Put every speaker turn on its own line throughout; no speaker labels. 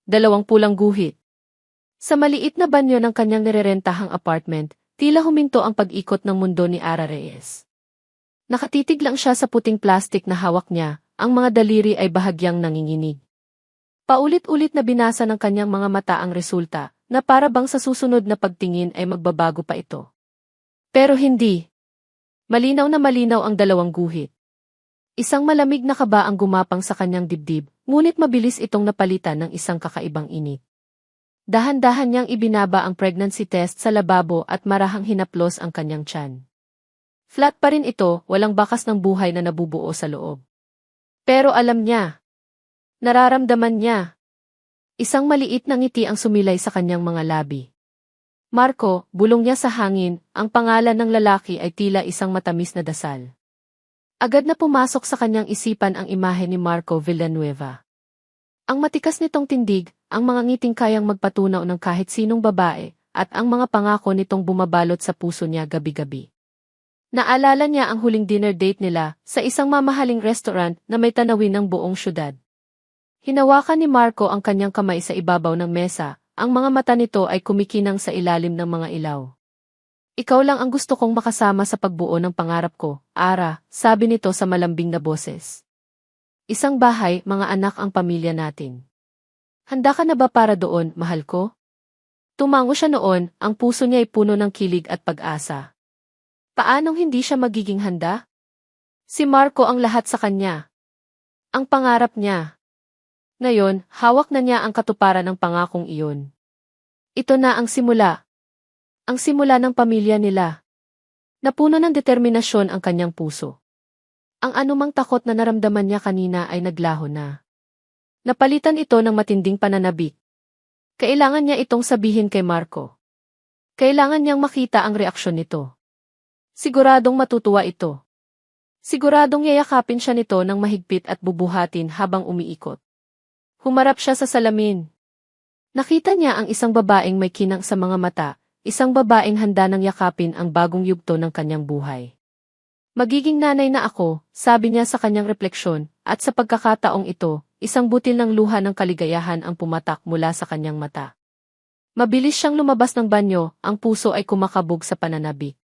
Pulang guhit. Sa maliit na banyo ng kanyang nirerentahang apartment, tila huminto ang pag-ikot ng mundo ni Ara Reyes. Nakatitig lang siya sa puting plastik na hawak niya, ang mga daliri ay bahagyang nanginginig. Paulit-ulit na binasa ng kanyang mga mata ang resulta, na para bang sa susunod na pagtingin ay magbabago pa ito. Pero hindi. Malinaw na malinaw ang dalawang guhit. Isang malamig na kaba ang gumapang sa kanyang dibdib, ngunit mabilis itong napalitan ng isang kakaibang init. Dahan-dahan niyang ibinaba ang pregnancy test sa lababo at marahang hinaplos ang kanyang tiyan. Flat pa rin ito, walang bakas ng buhay na nabubuo sa loob. Pero alam niya. Nararamdaman niya. Isang maliit na ngiti ang sumilay sa kanyang mga labi. Marco, bulong niya sa hangin, ang pangalan ng lalaki ay tila isang matamis na dasal. Agad na pumasok sa kanyang isipan ang imahe ni Marco Villanueva. Ang matikas nitong tindig, ang mga ngiting kayang magpatunaw ng kahit sinong babae, at ang mga pangako nitong bumabalot sa puso niya gabi-gabi. Naalala niya ang huling dinner date nila sa isang mamahaling restaurant na may tanawin ng buong syudad. Hinawakan ni Marco ang kanyang kamay sa ibabaw ng mesa, ang mga mata nito ay kumikinang sa ilalim ng mga ilaw. Ikaw lang ang gusto kong makasama sa pagbuo ng pangarap ko, Ara, sabi nito sa malambing na boses. Isang bahay, mga anak ang pamilya natin. Handa ka na ba para doon, mahal ko? Tumango siya noon, ang puso niya ay puno ng kilig at pag-asa. Paanong hindi siya magiging handa? Si Marco ang lahat sa kanya. Ang pangarap niya. Ngayon, hawak na niya ang katuparan ng pangakong iyon. Ito na ang simula. Ang simula ng pamilya nila. Napuno ng determinasyon ang kanyang puso. Ang anumang takot na naramdaman niya kanina ay naglaho na. Napalitan ito ng matinding pananabik. Kailangan niya itong sabihin kay Marco. Kailangan niyang makita ang reaksyon nito. Siguradong matutuwa ito. Siguradong yayakapin siya nito ng mahigpit at bubuhatin habang umiikot. Humarap siya sa salamin. Nakita niya ang isang babaeng may kinang sa mga mata, isang babaeng handa nang yakapin ang bagong yugto ng kanyang buhay. Magiging nanay na ako, sabi niya sa kanyang refleksyon, at sa pagkakataong ito, isang butil ng luha ng kaligayahan ang pumatak mula sa kanyang mata. Mabilis siyang lumabas ng banyo, ang puso ay kumakabog sa pananabik.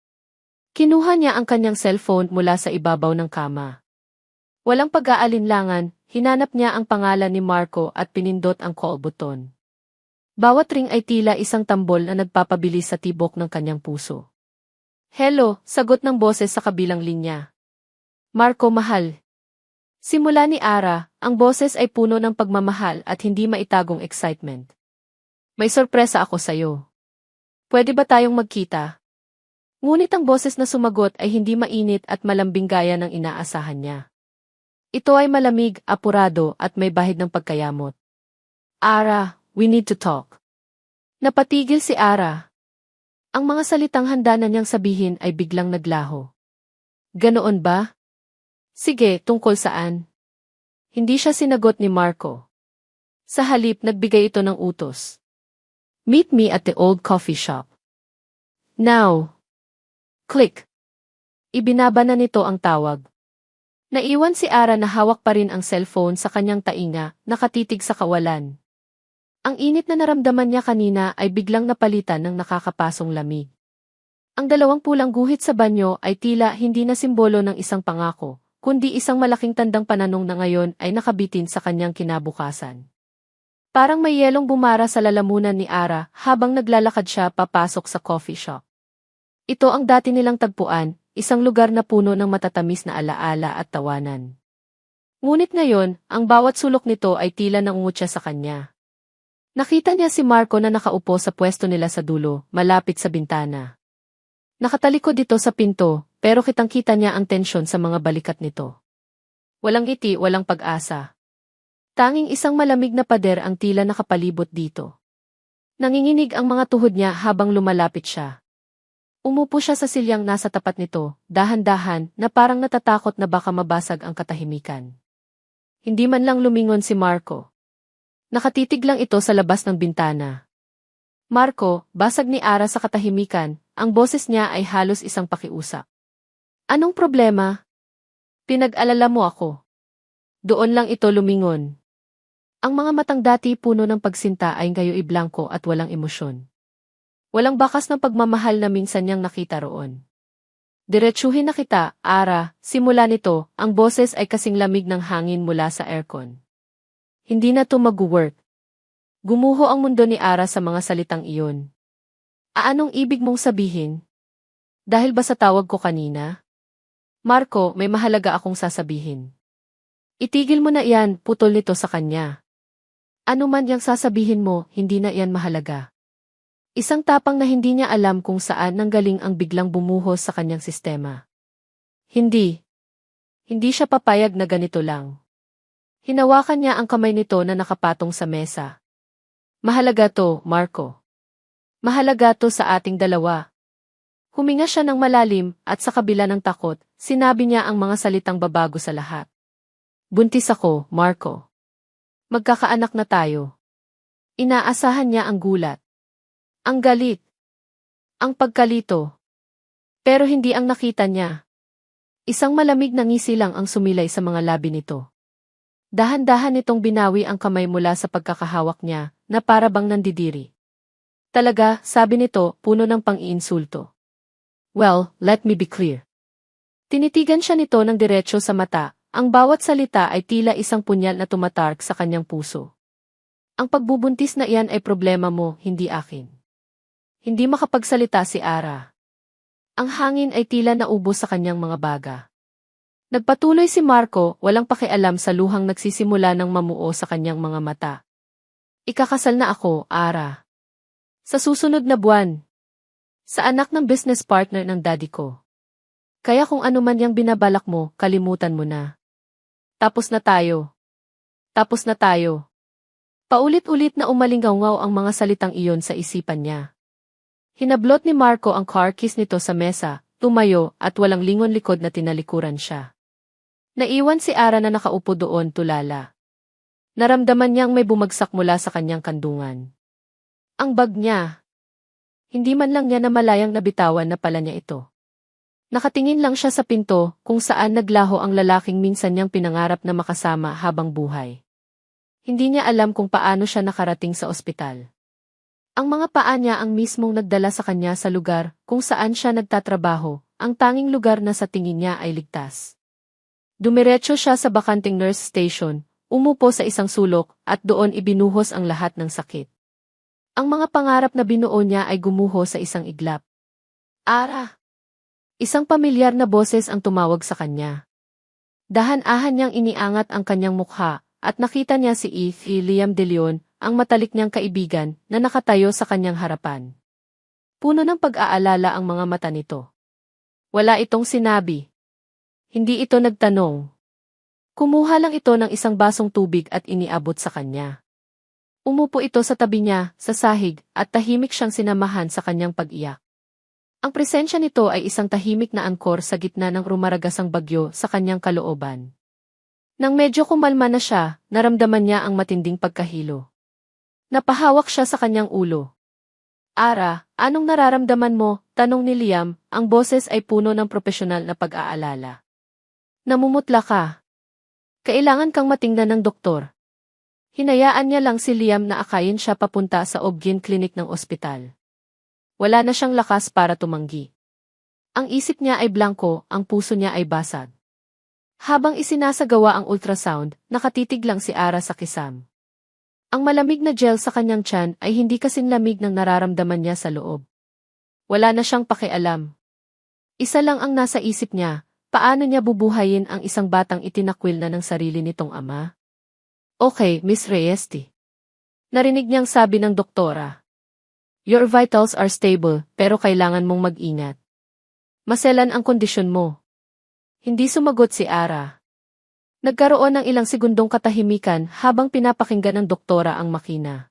Kinuha niya ang kanyang cellphone mula sa ibabaw ng kama. Walang pag-aalinlangan, hinanap niya ang pangalan ni Marco at pinindot ang call button. Bawat ring ay tila isang tambol na nagpapabilis sa tibok ng kanyang puso. Hello, sagot ng boses sa kabilang linya. Marco, mahal. Simula ni Ara, ang boses ay puno ng pagmamahal at hindi maitagong excitement. May sorpresa ako sa'yo. Pwede ba tayong magkita? Ngunit ang boses na sumagot ay hindi mainit at malambing gaya ng inaasahan niya. Ito ay malamig, apurado at may bahid ng pagkayamot. Ara, we need to talk. Napatigil si Ara. Ang mga salitang handa na niyang sabihin ay biglang naglaho. Ganoon ba? Sige, tungkol saan? Hindi siya sinagot ni Marco. Sa halip, nagbigay ito ng utos. Meet me at the old coffee shop. Now. Click. Ibinaba na nito ang tawag. Naiwan si Ara na hawak pa rin ang cellphone sa kanyang tainga, nakatitig sa kawalan. Ang init na naramdaman niya kanina ay biglang napalitan ng nakakapasong lamig. Ang dalawang pulang guhit sa banyo ay tila hindi na simbolo ng isang pangako, kundi isang malaking tandang pananong na ngayon ay nakabitin sa kanyang kinabukasan. Parang may yelong bumara sa lalamunan ni Ara habang naglalakad siya papasok sa coffee shop. Ito ang dati nilang tagpuan, isang lugar na puno ng matatamis na alaala at tawanan. Ngunit ngayon, ang bawat sulok nito ay tila nangungutya sa kanya. Nakita niya si Marco na nakaupo sa pwesto nila sa dulo, malapit sa bintana. Nakatalikod dito sa pinto, pero kitang-kita niya ang tensyon sa mga balikat nito. Walang ngiti, walang pag-asa. Tanging isang malamig na pader ang tila nakapalibot dito. Nanginginig ang mga tuhod niya habang lumalapit siya. Umupo siya sa silyang nasa tapat nito, dahan-dahan na parang natatakot na baka mabasag ang katahimikan. Hindi man lang lumingon si Marco. Nakatitig lang ito sa labas ng bintana. Marco, basag ni Ara sa katahimikan, ang boses niya ay halos isang pakiusap. Anong problema? Pinag-alala mo ako. Doon lang ito lumingon. Ang mga matang dati puno ng pagsinta ay ngayon iblangko at walang emosyon. Walang bakas ng pagmamahal na minsan niyang nakita roon. Diretsuhin na kita, Ara, simula nito, ang boses ay kasing lamig ng hangin mula sa aircon. Hindi na to mag-work. Gumuho ang mundo ni Ara sa mga salitang iyon. Anong ibig mong sabihin? Dahil ba sa tawag ko kanina? Marco, may mahalaga akong sasabihin. Itigil mo na iyan, putol nito sa kanya. Ano man yang sasabihin mo, hindi na iyan mahalaga. Isang tapang na hindi niya alam kung saan nanggaling ang biglang bumuhos sa kanyang sistema. Hindi. Hindi siya papayag na ganito lang. Hinawakan niya ang kamay nito na nakapatong sa mesa. Mahalaga to, Marco. Mahalaga to sa ating dalawa. Huminga siya ng malalim at sa kabila ng takot, sinabi niya ang mga salitang babago sa lahat. Buntis ako, Marco. Magkakaanak na tayo. Inaasahan niya ang gulat. Ang galit. Ang pagkalito. Pero hindi ang nakita niya. Isang malamig na ngisi lang ang sumilay sa mga labi nito. Dahan-dahan nitong binawi ang kamay mula sa pagkakahawak niya, na para bang nandidiri. Talaga, sabi nito, puno ng pang-iinsulto. Well, let me be clear. Tinitigan siya nito ng diretso sa mata, ang bawat salita ay tila isang punyal na tumatark sa kanyang puso. Ang pagbubuntis na iyan ay problema mo, hindi akin. Hindi makapagsalita si Ara. Ang hangin ay tila naubos sa kanyang mga baga. Nagpatuloy si Marco, walang pakialam sa luhang nagsisimula ng mamuo sa kanyang mga mata. Ikakasal na ako, Ara. Sa susunod na buwan. Sa anak ng business partner ng daddy ko. Kaya kung ano man yang binabalak mo, kalimutan mo na. Tapos na tayo. Tapos na tayo. Paulit-ulit na umalingaw-ngaw ang mga salitang iyon sa isipan niya. Hinablot ni Marco ang car keys nito sa mesa, tumayo at walang lingon likod na tinalikuran siya. Naiwan si Ara na nakaupo doon tulala. Naramdaman niyang may bumagsak mula sa kanyang kandungan. Ang bag niya. Hindi man lang niya namalayang nabitawan na pala niya ito. Nakatingin lang siya sa pinto kung saan naglaho ang lalaking minsan niyang pinangarap na makasama habang buhay. Hindi niya alam kung paano siya nakarating sa ospital. Ang mga paa niya ang mismong nagdala sa kanya sa lugar kung saan siya nagtatrabaho, ang tanging lugar na sa tingin niya ay ligtas. Dumiretso siya sa bakanting nurse station, umupo sa isang sulok at doon ibinuhos ang lahat ng sakit. Ang mga pangarap na binuo niya ay gumuho sa isang iglap. Ara! Isang pamilyar na boses ang tumawag sa kanya. Dahan-ahan niyang iniangat ang kanyang mukha at nakita niya si Liam De Leon, ang matalik niyang kaibigan na nakatayo sa kanyang harapan. Puno ng pag-aalala ang mga mata nito. Wala itong sinabi. Hindi ito nagtanong. Kumuha lang ito ng isang basong tubig at iniabot sa kanya. Umupo ito sa tabi niya, sa sahig, at tahimik siyang sinamahan sa kanyang pag-iyak. Ang presensya nito ay isang tahimik na angkor sa gitna ng rumaragasang bagyo sa kanyang kalooban. Nang medyo kumalma na siya, naramdaman niya ang matinding pagkahilo. Napahawak siya sa kanyang ulo. Ara, anong nararamdaman mo? Tanong ni Liam, ang boses ay puno ng propesyonal na pag-aalala. Namumutla ka. Kailangan kang matingnan ng doktor. Hinayaan niya lang si Liam na akayin siya papunta sa Obgyn Clinic ng ospital. Wala na siyang lakas para tumanggi. Ang isip niya ay blanko, ang puso niya ay basag. Habang isinasagawa ang ultrasound, nakatitig lang si Ara sa kisam. Ang malamig na gel sa kanyang tiyan ay hindi kasing lamig ng nararamdaman niya sa loob. Wala na siyang pakialam. Isa lang ang nasa isip niya, paano niya bubuhayin ang isang batang itinakwil na ng sarili nitong ama? Okay, Miss Reyes. Narinig niyang sabi ng doktora. Your vitals are stable, pero kailangan mong mag-ingat. Maselan ang kondisyon mo. Hindi sumagot si Ara. Nagkaroon ng ilang segundong katahimikan habang pinapakinggan ng doktora ang makina.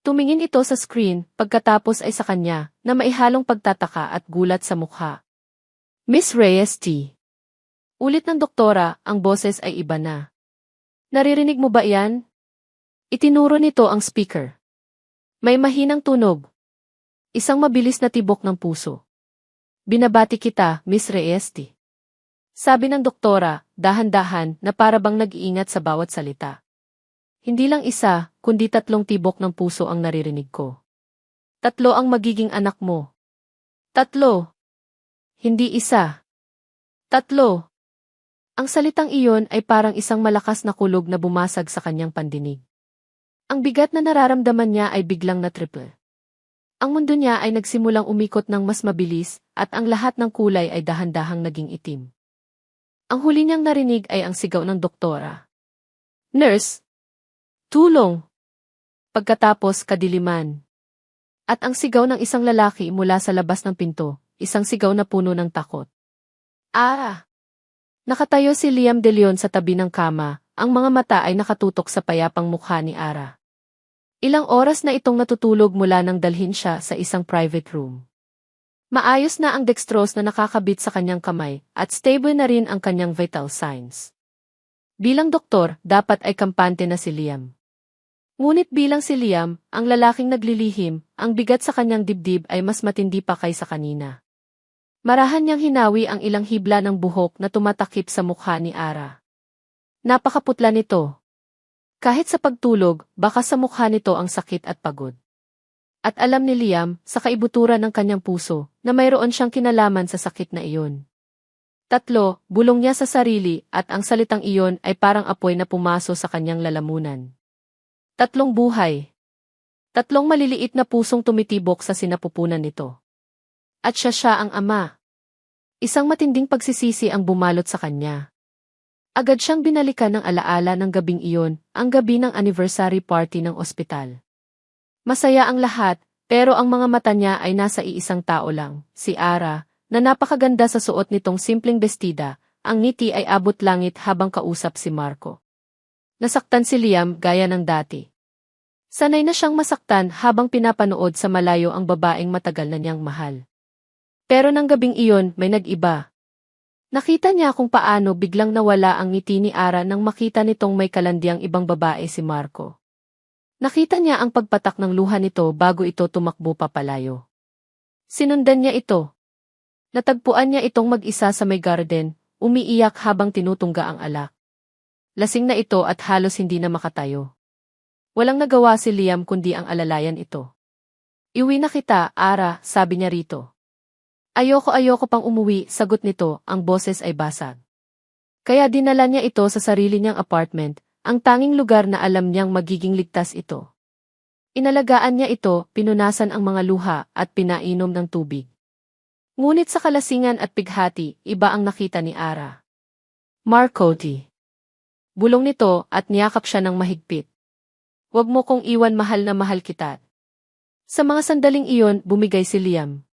Tumingin ito sa screen, pagkatapos ay sa kanya, na maihalong pagtataka at gulat sa mukha. Miss Reyes. Ulit ng doktora, ang boses ay iba na. Naririnig mo ba yan? Itinuro nito ang speaker. May mahinang tunog. Isang mabilis na tibok ng puso. Binabati kita, Miss Reyes. Sabi ng doktora, dahan-dahan na para bang nag-iingat sa bawat salita. Hindi lang isa, kundi 3 tibok ng puso ang naririnig ko. 3 ang magiging anak mo. 3. Hindi isa. 3. Ang salitang iyon ay parang isang malakas na kulog na bumasag sa kanyang pandinig. Ang bigat na nararamdaman niya ay biglang na triple. Ang mundo niya ay nagsimulang umikot ng mas mabilis at ang lahat ng kulay ay dahan-dahang naging itim. Ang huli niyang narinig ay ang sigaw ng doktora. Nurse! Tulong! Pagkatapos kadiliman. At ang sigaw ng isang lalaki mula sa labas ng pinto, isang sigaw na puno ng takot. Ah! Nakatayo si Liam De Leon sa tabi ng kama, ang mga mata ay nakatutok sa payapang mukha ni Ara. Ilang oras na itong natutulog mula nang dalhin siya sa isang private room. Maayos na ang dextrose na nakakabit sa kanyang kamay at stable na rin ang kanyang vital signs. Bilang doktor, dapat ay kampante na si Liam. Ngunit bilang si Liam, ang lalaking naglilihim, ang bigat sa kanyang dibdib ay mas matindi pa kaysa kanina. Marahan niyang hinawi ang ilang hibla ng buhok na tumatakip sa mukha ni Ara. Napakaputla nito. Kahit sa pagtulog, baka sa mukha nito ang sakit at pagod. At alam ni Liam, sa kaibuturan ng kanyang puso, na mayroon siyang kinalaman sa sakit na iyon. 3, bulong niya sa sarili at ang salitang iyon ay parang apoy na pumaso sa kanyang lalamunan. 3 buhay. 3 maliliit na pusong tumitibok sa sinapupunan nito. At siya ang ama. Isang matinding pagsisisi ang bumalot sa kanya. Agad siyang binalikan ng alaala ng gabing iyon, ang gabi ng anniversary party ng ospital. Masaya ang lahat, pero ang mga mata niya ay nasa iisang tao lang, si Ara, na napakaganda sa suot nitong simpleng bestida, ang ngiti ay abot langit habang kausap si Marco. Nasaktan si Liam gaya ng dati. Sanay na siyang masaktan habang pinapanood sa malayo ang babaeng matagal na niyang mahal. Pero nang gabing iyon may nag-iba. Nakita niya kung paano biglang nawala ang ngiti ni Ara nang makita nitong may kalandiang ibang babae si Marco. Nakita niya ang pagpatak ng luha nito bago ito tumakbo papalayo. Sinundan niya ito. Natagpuan niya itong mag-isa sa may garden, umiiyak habang tinutungga ang alak. Lasing na ito at halos hindi na makatayo. Walang nagawa si Liam kundi ang alalayan ito. Iuwi na kita, Ara, sabi niya rito. Ayoko pang umuwi, sagot nito, ang boses ay basag. Kaya dinala niya ito sa sarili niyang apartment, ang tanging lugar na alam niyang magiging ligtas ito. Inalagaan niya ito, pinunasan ang mga luha at pinainom ng tubig. Ngunit sa kalasingan at pighati, iba ang nakita ni Ara. Marco T. Bulong nito at niyakap siya ng mahigpit. Huwag mo kong iwan, mahal na mahal kita. Sa mga sandaling iyon, bumigay si Liam.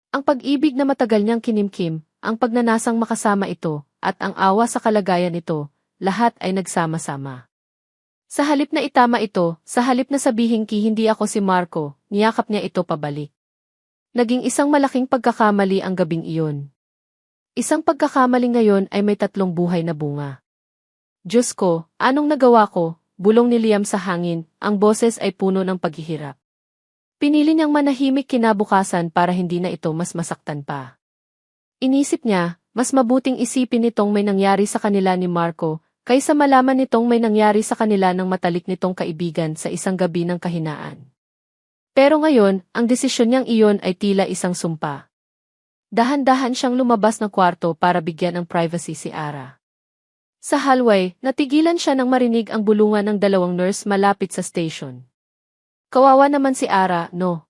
Ang pag-ibig na matagal niyang kinimkim, ang pagnanasang makasama ito, at ang awa sa kalagayan nito, lahat ay nagsama-sama. Sa halip na itama ito, sa halip na sabihin hindi ako si Marco, niyakap niya ito pabalik. Naging isang malaking pagkakamali ang gabing iyon. Isang pagkakamali ngayon ay may 3 buhay na bunga. Diyos ko, anong nagawa ko? Bulong ni Liam sa hangin, ang boses ay puno ng paghihirap. Pinili niyang manahimik kinabukasan para hindi na ito mas masaktan pa. Inisip niya, mas mabuting isipin nitong may nangyari sa kanila ni Marco, kaysa malaman nitong may nangyari sa kanila ng matalik nitong kaibigan sa isang gabi ng kahinaan. Pero ngayon, ang desisyon niyang iyon ay tila isang sumpa. Dahan-dahan siyang lumabas ng kwarto para bigyan ng privacy si Ara. Sa hallway, natigilan siya nang marinig ang bulungan ng 2 nurse malapit sa station. Kawawa naman si Ara, no?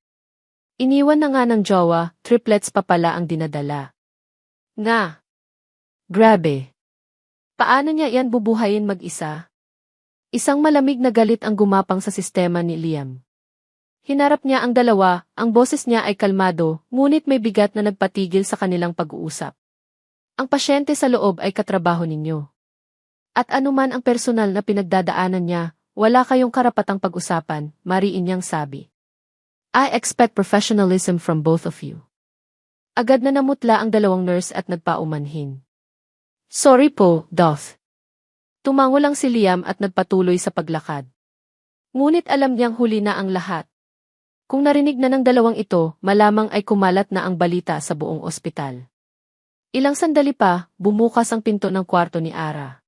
Iniwan na nga ng jowa, triplets pa pala ang dinadala. Nga! Grabe! Paano niya yan bubuhayin mag-isa? Isang malamig na galit ang gumapang sa sistema ni Liam. Hinarap niya ang dalawa, ang boses niya ay kalmado, ngunit may bigat na nagpatigil sa kanilang pag-uusap. Ang pasyente sa loob ay katrabaho ninyo. At anuman ang personal na pinagdadaanan niya, wala kayong karapatang pag-usapan, mariin niyang sabi. I expect professionalism from both of you. Agad na namutla ang 2 nurse at nagpaumanhin. Sorry po, Doth. Tumango lang si Liam at nagpatuloy sa paglakad. Ngunit alam niyang huli na ang lahat. Kung narinig na ng 2 ito, malamang ay kumalat na ang balita sa buong ospital. Ilang sandali pa, bumukas ang pinto ng kwarto ni Ara.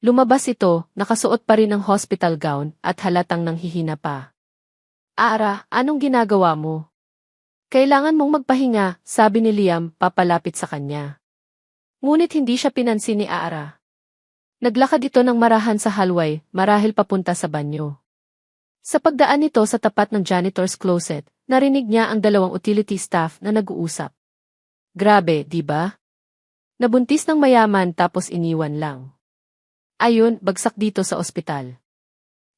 Lumabas ito, nakasuot pa rin ang hospital gown at halatang nanghihina pa. Ara, anong ginagawa mo? Kailangan mong magpahinga, sabi ni Liam, papalapit sa kanya. Ngunit hindi siya pinansin ni Ara. Naglakad ito ng marahan sa hallway, marahil papunta sa banyo. Sa pagdaan nito sa tapat ng janitor's closet, narinig niya ang dalawang utility staff na nag-uusap. Grabe, di ba? Nabuntis ng mayaman tapos iniwan lang. Ayun, bagsak dito sa ospital.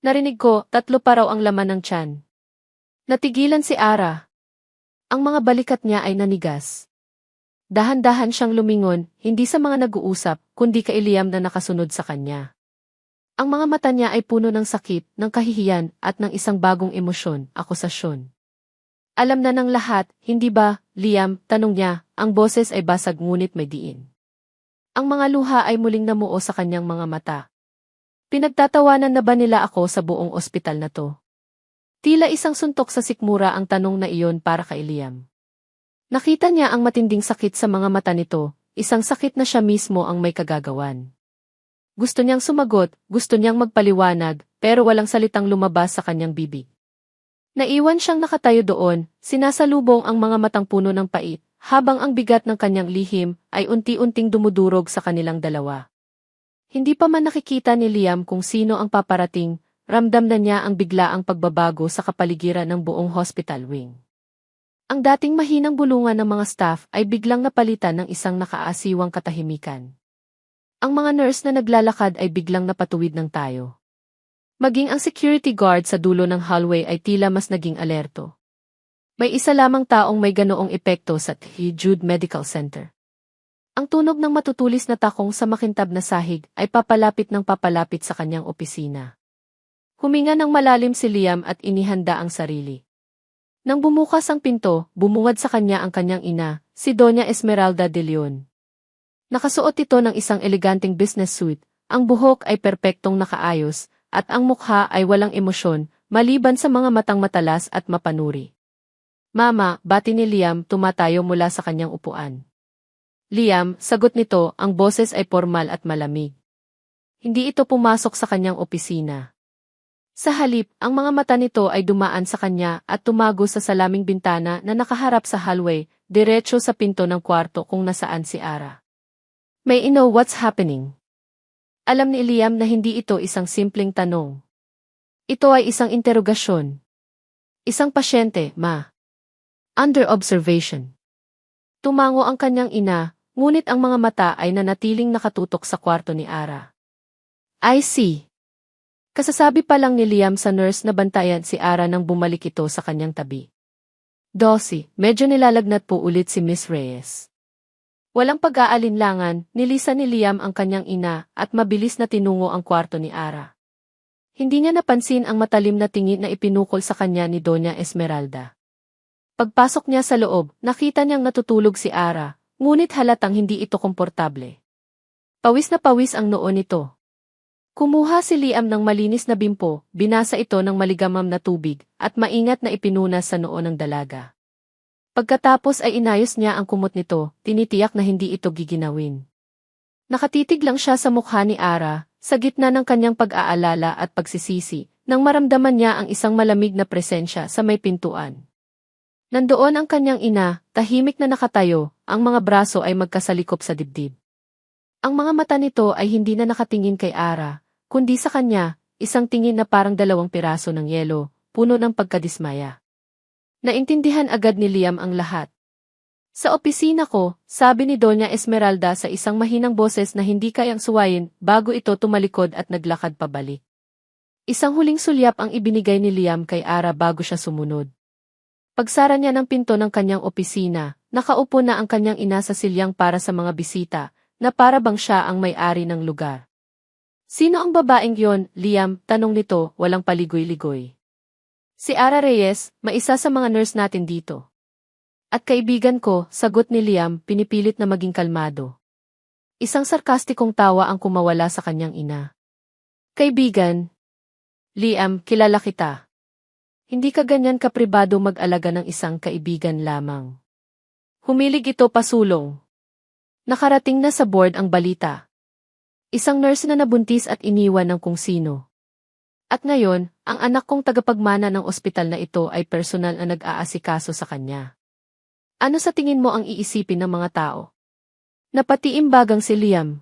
Narinig ko, 3 pa raw ang laman ng tiyan. Natigilan si Ara. Ang mga balikat niya ay nanigas. Dahan-dahan siyang lumingon, hindi sa mga nag-uusap, kundi kay Liam na nakasunod sa kanya. Ang mga mata niya ay puno ng sakit, ng kahihiyan, at ng isang bagong emosyon, akusasyon. Alam na ng lahat, hindi ba, Liam, tanong niya, ang boses ay basag ngunit may diin. Ang mga luha ay muling namuo sa kanyang mga mata. Pinagtatawanan na ba nila ako sa buong ospital na to? Tila isang suntok sa sikmura ang tanong na iyon para kay Liam. Nakita niya ang matinding sakit sa mga mata nito, isang sakit na siya mismo ang may kagagawan. Gusto niyang sumagot, gusto niyang magpaliwanag, pero walang salitang lumabas sa kanyang bibig. Naiwan siyang nakatayo doon, sinasalubong ang mga matang puno ng pait, habang ang bigat ng kanyang lihim ay unti-unting dumudurog sa kanilang dalawa. Hindi pa man nakikita ni Liam kung sino ang paparating, ramdam na niya ang biglaang pagbabago sa kapaligiran ng buong hospital wing. Ang dating mahinang bulungan ng mga staff ay biglang napalitan ng isang nakaasiwang katahimikan. Ang mga nurse na naglalakad ay biglang napatuwid ng tayo. Maging ang security guard sa dulo ng hallway ay tila mas naging alerto. May isa lamang taong may ganoong epekto sa Jude Medical Center. Ang tunog ng matutulis na takong sa makintab na sahig ay papalapit sa kanyang opisina. Huminga ng malalim si Liam at inihanda ang sarili. Nang bumukas ang pinto, bumungad sa kanya ang kanyang ina, si Doña Esmeralda de Leon. Nakasuot ito ng isang eleganteng business suit, ang buhok ay perpektong nakaayos, at ang mukha ay walang emosyon, maliban sa mga matang matalas at mapanuri. Mama, bati ni Liam tumatayo mula sa kanyang upuan. Liam, sagot nito, ang boses ay formal at malamig. Hindi ito pumasok sa kanyang opisina. Sa halip, ang mga mata nito ay dumaan sa kanya at tumago sa salaming bintana na nakaharap sa hallway, diretso sa pinto ng kwarto kung nasaan si Ara. May I know what's happening? Alam ni Liam na hindi ito isang simpleng tanong. Ito ay isang interogasyon. Isang pasyente, ma. Under observation. Tumango ang kanyang ina, ngunit ang mga mata ay nanatiling nakatutok sa kwarto ni Ara. I see. Kasasabi pa lang ni Liam sa nurse na bantayan si Ara nang bumalik ito sa kanyang tabi. Dosi, medyo nilalagnat po ulit si Miss Reyes. Walang pag-aalinlangan, nilisan ni Liam ang kanyang ina at mabilis na tinungo ang kwarto ni Ara. Hindi niya napansin ang matalim na tingin na ipinukol sa kanya ni Doña Esmeralda. Pagpasok niya sa loob, nakita niyang natutulog si Ara, ngunit halatang hindi ito komportable. Pawis na pawis ang noo nito. Kumuha si Liam ng malinis na bimpo, binasa ito ng maligamam na tubig, at maingat na ipinunas sa noo ng dalaga. Pagkatapos ay inayos niya ang kumot nito, tinitiyak na hindi ito giginawin. Nakatitig lang siya sa mukha ni Ara, sa gitna ng kanyang pag-aalala at pagsisisi, nang maramdaman niya ang isang malamig na presensya sa may pintuan. Nandoon ang kanyang ina, tahimik na nakatayo, ang mga braso ay magkasalikop sa dibdib. Ang mga mata nito ay hindi na nakatingin kay Ara, kundi sa kanya, isang tingin na parang 2 piraso ng yelo, puno ng pagkadismaya. Naintindihan agad ni Liam ang lahat. Sa opisina ko, sabi ni Doña Esmeralda sa isang mahinang boses na hindi kayang suwayin bago ito tumalikod at naglakad pabalik. Isang huling sulyap ang ibinigay ni Liam kay Ara bago siya sumunod. Pagsara niya ng pinto ng kanyang opisina, nakaupo na ang kanyang ina sa silyang para sa mga bisita, na para bang siya ang may-ari ng lugar. Sino ang babaeng yon, Liam? Tanong nito, walang paligoy-ligoy. Si Ara Reyes, maisa sa mga nurse natin dito. At kaibigan ko, sagot ni Liam, pinipilit na maging kalmado. Isang sarkastikong tawa ang kumawala sa kanyang ina. Kaibigan? Liam, kilala kita. Hindi ka ganyan kapribado mag-alaga ng isang kaibigan lamang. Humilig ito pasulong. Nakarating na sa board ang balita. Isang nurse na nabuntis at iniwan ng kung sino. At ngayon, ang anak kong tagapagmana ng ospital na ito ay personal na nag-aasikaso sa kanya. Ano sa tingin mo ang iisipin ng mga tao? Napatiimbagang si Liam.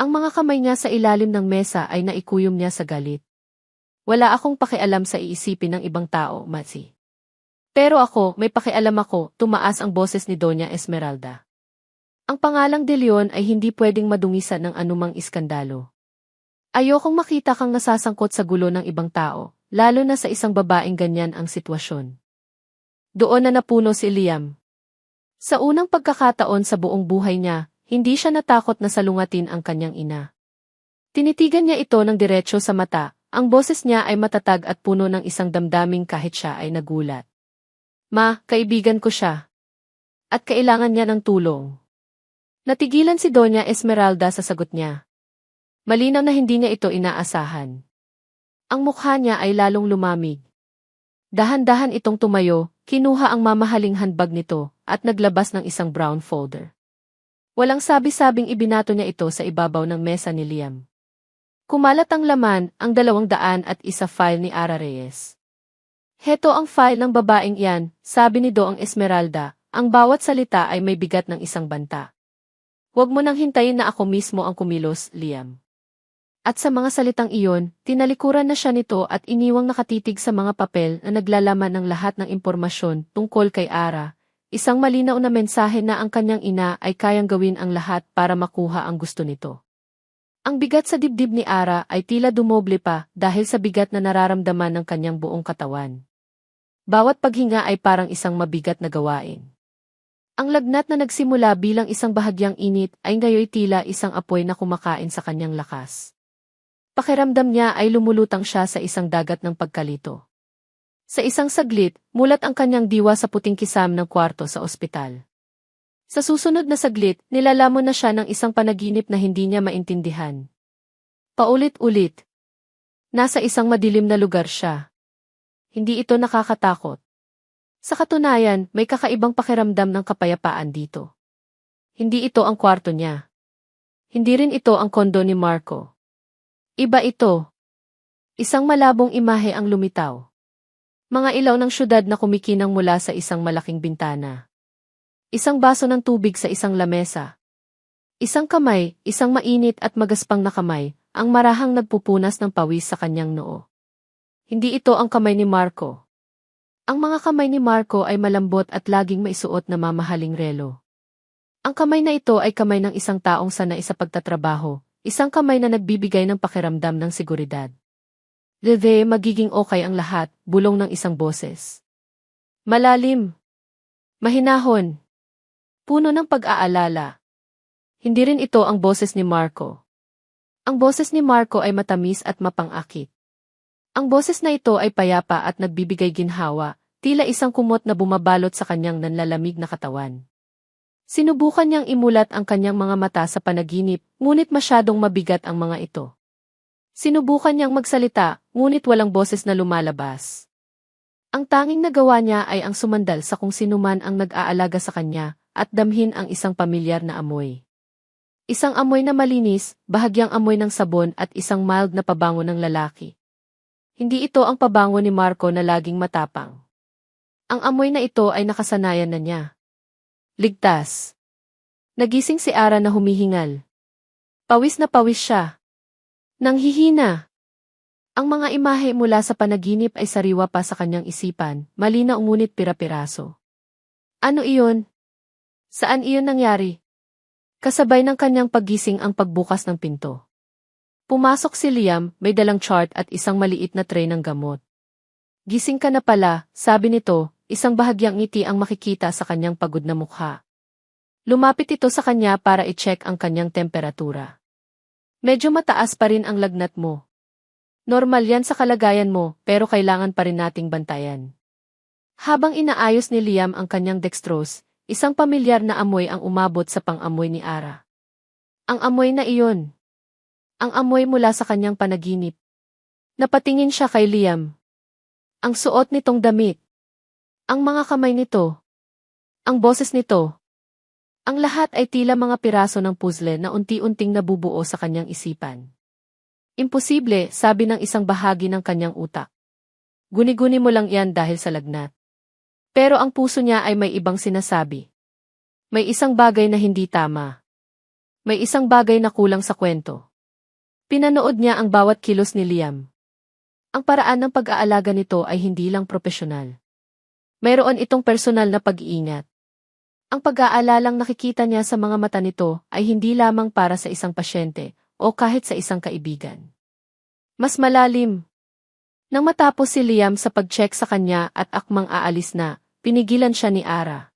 Ang mga kamay niya sa ilalim ng mesa ay naikuyom niya sa galit. Wala akong pakialam sa iisipin ng ibang tao, Matsi. Pero ako, may pakialam ako, tumaas ang boses ni Doña Esmeralda. Ang pangalang De Leon ay hindi pwedeng madungisan ng anumang iskandalo. Ayokong makita kang nasasangkot sa gulo ng ibang tao, lalo na sa isang babaeng ganyan ang sitwasyon. Doon na napuno si Liam. Sa unang pagkakataon sa buong buhay niya, hindi siya natakot na salungatin ang kanyang ina. Tinitigan niya ito ng diretso sa mata, ang boses niya ay matatag at puno ng isang damdaming kahit siya ay nagulat. Ma, kaibigan ko siya. At kailangan niya ng tulong. Natigilan si Doña Esmeralda sa sagot niya. Malinaw na hindi niya ito inaasahan. Ang mukha niya ay lalong lumamig. Dahan-dahan itong tumayo, kinuha ang mamahaling handbag nito, at naglabas ng isang brown folder. Walang sabi-sabing ibinato niya ito sa ibabaw ng mesa ni Liam. Kumalat ang laman, ang 201 file ni Ara Reyes. Heto ang file ng babaeng iyan, sabi ni Doong Esmeralda, ang bawat salita ay may bigat ng isang banta. Huwag mo nang hintayin na ako mismo ang kumilos, Liam. At sa mga salitang iyon, tinalikuran na siya nito at iniwang nakatitig sa mga papel na naglalaman ng lahat ng impormasyon tungkol kay Ara, isang malinaw na mensahe na ang kanyang ina ay kayang gawin ang lahat para makuha ang gusto nito. Ang bigat sa dibdib ni Ara ay tila dumoble pa dahil sa bigat na nararamdaman ng kanyang buong katawan. Bawat paghinga ay parang isang mabigat na gawain. Ang lagnat na nagsimula bilang isang bahagyang init ay ngayoy tila isang apoy na kumakain sa kanyang lakas. Pakiramdam niya ay lumulutang siya sa isang dagat ng pagkalito. Sa isang saglit, mulat ang kanyang diwa sa puting kisam ng kwarto sa ospital. Sa susunod na saglit, nilalamon na siya ng isang panaginip na hindi niya maintindihan. Paulit-ulit. Nasa isang madilim na lugar siya. Hindi ito nakakatakot. Sa katunayan, may kakaibang pakiramdam ng kapayapaan dito. Hindi ito ang kwarto niya. Hindi rin ito ang kondo ni Marco. Iba ito. Isang malabong imahe ang lumitaw. Mga ilaw ng syudad na kumikinang mula sa isang malaking bintana. Isang baso ng tubig sa isang lamesa. Isang kamay, isang mainit at magaspang na kamay, ang marahang nagpupunas ng pawis sa kanyang noo. Hindi ito ang kamay ni Marco. Ang mga kamay ni Marco ay malambot at laging maisuot na mamahaling relo. Ang kamay na ito ay kamay ng isang taong sanay sa pagtatrabaho, isang kamay na nagbibigay ng pakiramdam ng seguridad. Leve, magiging okay ang lahat, bulong ng isang boses. Malalim. Mahinahon. Puno ng pag-aalala. Hindi rin ito ang boses ni Marco. Ang boses ni Marco ay matamis at mapang-akit. Ang boses na ito ay payapa at nagbibigay ginhawa, tila isang kumot na bumabalot sa kanyang nanlalamig na katawan. Sinubukan niyang imulat ang kanyang mga mata sa panaginip, ngunit masyadong mabigat ang mga ito. Sinubukan niyang magsalita, ngunit walang boses na lumalabas. Ang tanging nagawa niya ay ang sumandal sa kung sinuman ang nag-aalaga sa kanya, at damhin ang isang pamilyar na amoy. Isang amoy na malinis, bahagyang amoy ng sabon at isang mild na pabango ng lalaki. Hindi ito ang pabango ni Marco na laging matapang. Ang amoy na ito ay nakasanayan na niya. Ligtas. Nagising si Ara na humihingal. Pawis na pawis siya. Nanghihina. Ang mga imahe mula sa panaginip ay sariwa pa sa kanyang isipan, malinaw ngunit pira-piraso. Ano iyon? Saan iyon nangyari? Kasabay ng kanyang paggising ang pagbukas ng pinto. Pumasok si Liam, may dalang chart at isang maliit na tray ng gamot. Gising ka na pala, sabi nito, isang bahagyang ngiti ang makikita sa kanyang pagod na mukha. Lumapit ito sa kanya para i-check ang kanyang temperatura. Medyo mataas pa rin ang lagnat mo. Normal yan sa kalagayan mo, pero kailangan pa rin nating bantayan. Habang inaayos ni Liam ang kanyang dextrose, isang pamilyar na amoy ang umabot sa pang-amoy ni Ara. Ang amoy na iyon. Ang amoy mula sa kanyang panaginip. Napatingin siya kay Liam. Ang suot nitong damit. Ang mga kamay nito. Ang boses nito. Ang lahat ay tila mga piraso ng puzzle na unti-unting nabubuo sa kanyang isipan. Imposible, sabi ng isang bahagi ng kanyang utak. Guni-guni mo lang yan dahil sa lagnat. Pero ang puso niya ay may ibang sinasabi. May isang bagay na hindi tama. May isang bagay na kulang sa kwento. Pinanood niya ang bawat kilos ni Liam. Ang paraan ng pag-aalaga nito ay hindi lang propesyonal. Mayroon itong personal na pag-iingat. Ang pag-aalalang nakikita niya sa mga mata nito ay hindi lamang para sa isang pasyente o kahit sa isang kaibigan. Mas malalim. Nang matapos si Liam sa pag-check sa kanya at akmang aalis na, pinigilan siya ni Ara.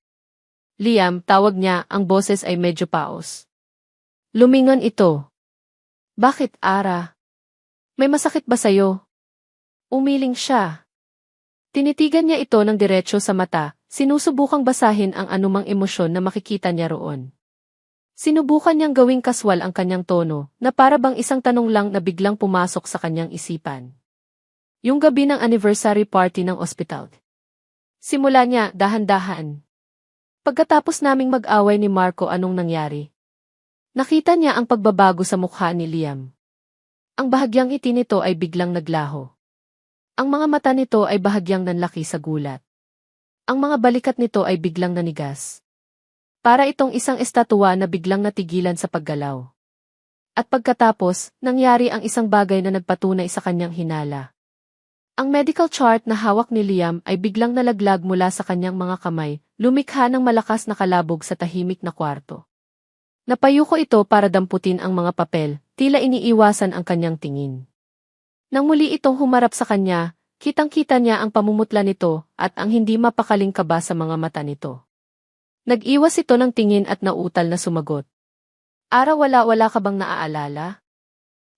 Liam, tawag niya, ang boses ay medyo paos. Lumingon ito. Bakit, Ara? May masakit ba sa'yo? Umiling siya. Tinitigan niya ito ng diretso sa mata, sinusubukang basahin ang anumang emosyon na makikita niya roon. Sinubukan niyang gawing kaswal ang kanyang tono, na para bang isang tanong lang na biglang pumasok sa kanyang isipan. Yung gabi ng anniversary party ng ospital. Simula niya, dahan-dahan. Pagkatapos naming mag-away ni Marco, anong nangyari? Nakita niya ang pagbabago sa mukha ni Liam. Ang bahagyang ngiti nito ay biglang naglaho. Ang mga mata nito ay bahagyang nanlaki sa gulat. Ang mga balikat nito ay biglang nanigas. Para itong isang estatwa na biglang natigilan sa paggalaw. At pagkatapos, nangyari ang isang bagay na nagpatunay sa kanyang hinala. Ang medical chart na hawak ni Liam ay biglang nalaglag mula sa kanyang mga kamay, lumikha ng malakas na kalabog sa tahimik na kwarto. Napayuko ito para damputin ang mga papel, tila iniiwasan ang kanyang tingin. Nang muli itong humarap sa kanya, kitang-kita niya ang pamumutla nito at ang hindi mapakaling kaba sa mga mata nito. Nag-iwas ito ng tingin at nautal na sumagot. Ara, wala ka bang naaalala?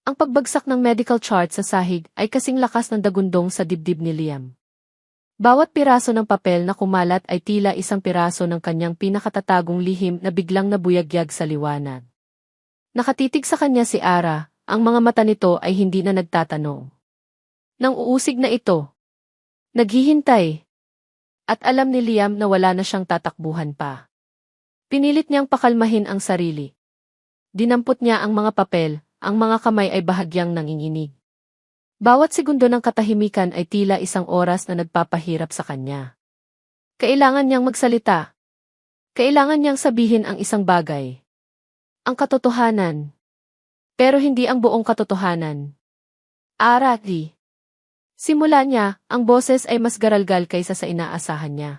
Ang pagbagsak ng medical chart sa sahig ay kasing lakas ng dagundong sa dibdib ni Liam. Bawat piraso ng papel na kumalat ay tila isang piraso ng kanyang pinakatatagong lihim na biglang nabuyagyag sa liwanag. Nakatitig sa kanya si Ara, ang mga mata nito ay hindi na nagtatanong. Nang uusig na ito. Naghihintay. At alam ni Liam na wala na siyang tatakbuhan pa. Pinilit niyang pakalmahin ang sarili. Dinampot niya ang mga papel, ang mga kamay ay bahagyang nanginginig. Bawat segundo ng katahimikan ay tila isang oras na nagpapahirap sa kanya. Kailangan niyang magsalita. Kailangan niyang sabihin ang isang bagay. Ang katotohanan. Pero hindi ang buong katotohanan. Ara, di. Simula niya, ang boses ay mas garalgal kaysa sa inaasahan niya.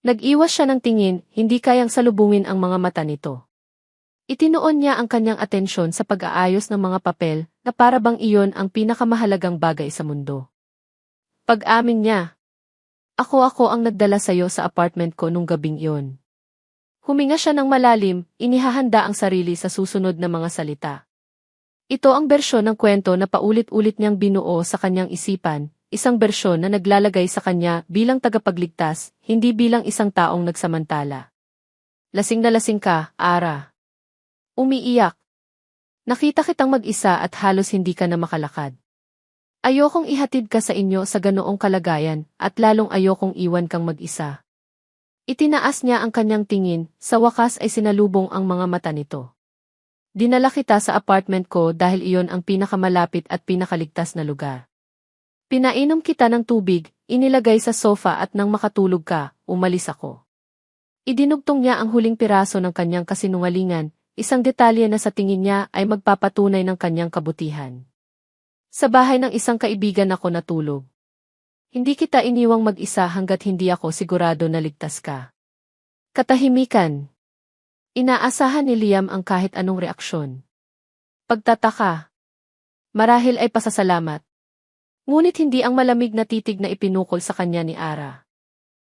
Nag-iwas siya ng tingin, hindi kayang salubungin ang mga mata nito. Itinuon niya ang kanyang atensyon sa pag-aayos ng mga papel na para bang iyon ang pinakamahalagang bagay sa mundo. Pag-amin niya, ako ang nagdala sa'yo sa apartment ko nung gabing iyon. Huminga siya ng malalim, inihahanda ang sarili sa susunod na mga salita. Ito ang bersyon ng kwento na paulit-ulit niyang binuo sa kanyang isipan, isang bersyon na naglalagay sa kanya bilang tagapagligtas, hindi bilang isang taong nagsamantala. Lasing na lasing ka, Ara. Umiiyak. Nakita kitang mag-isa at halos hindi ka na makalakad. Ayokong ihatid ka sa inyo sa ganoong kalagayan at lalong ayokong iwan kang mag-isa. Itinaas niya ang kanyang tingin, sa wakas ay sinalubong ang mga mata nito. Dinala kita sa apartment ko dahil iyon ang pinakamalapit at pinakaligtas na lugar. Pinainom kita ng tubig, inilagay sa sofa at nang makatulog ka, umalis ako. Idinugtong niya ang huling piraso ng kanyang kasinungalingan, isang detalye na sa tingin niya ay magpapatunay ng kanyang kabutihan. Sa bahay ng isang kaibigan ako natulog. Hindi kita iniwang mag-isa hanggat hindi ako sigurado na ligtas ka. Katahimikan. Inaasahan ni Liam ang kahit anong reaksyon. Pagtataka. Marahil ay pasasalamat. Ngunit hindi ang malamig na titig na ipinukol sa kanya ni Ara.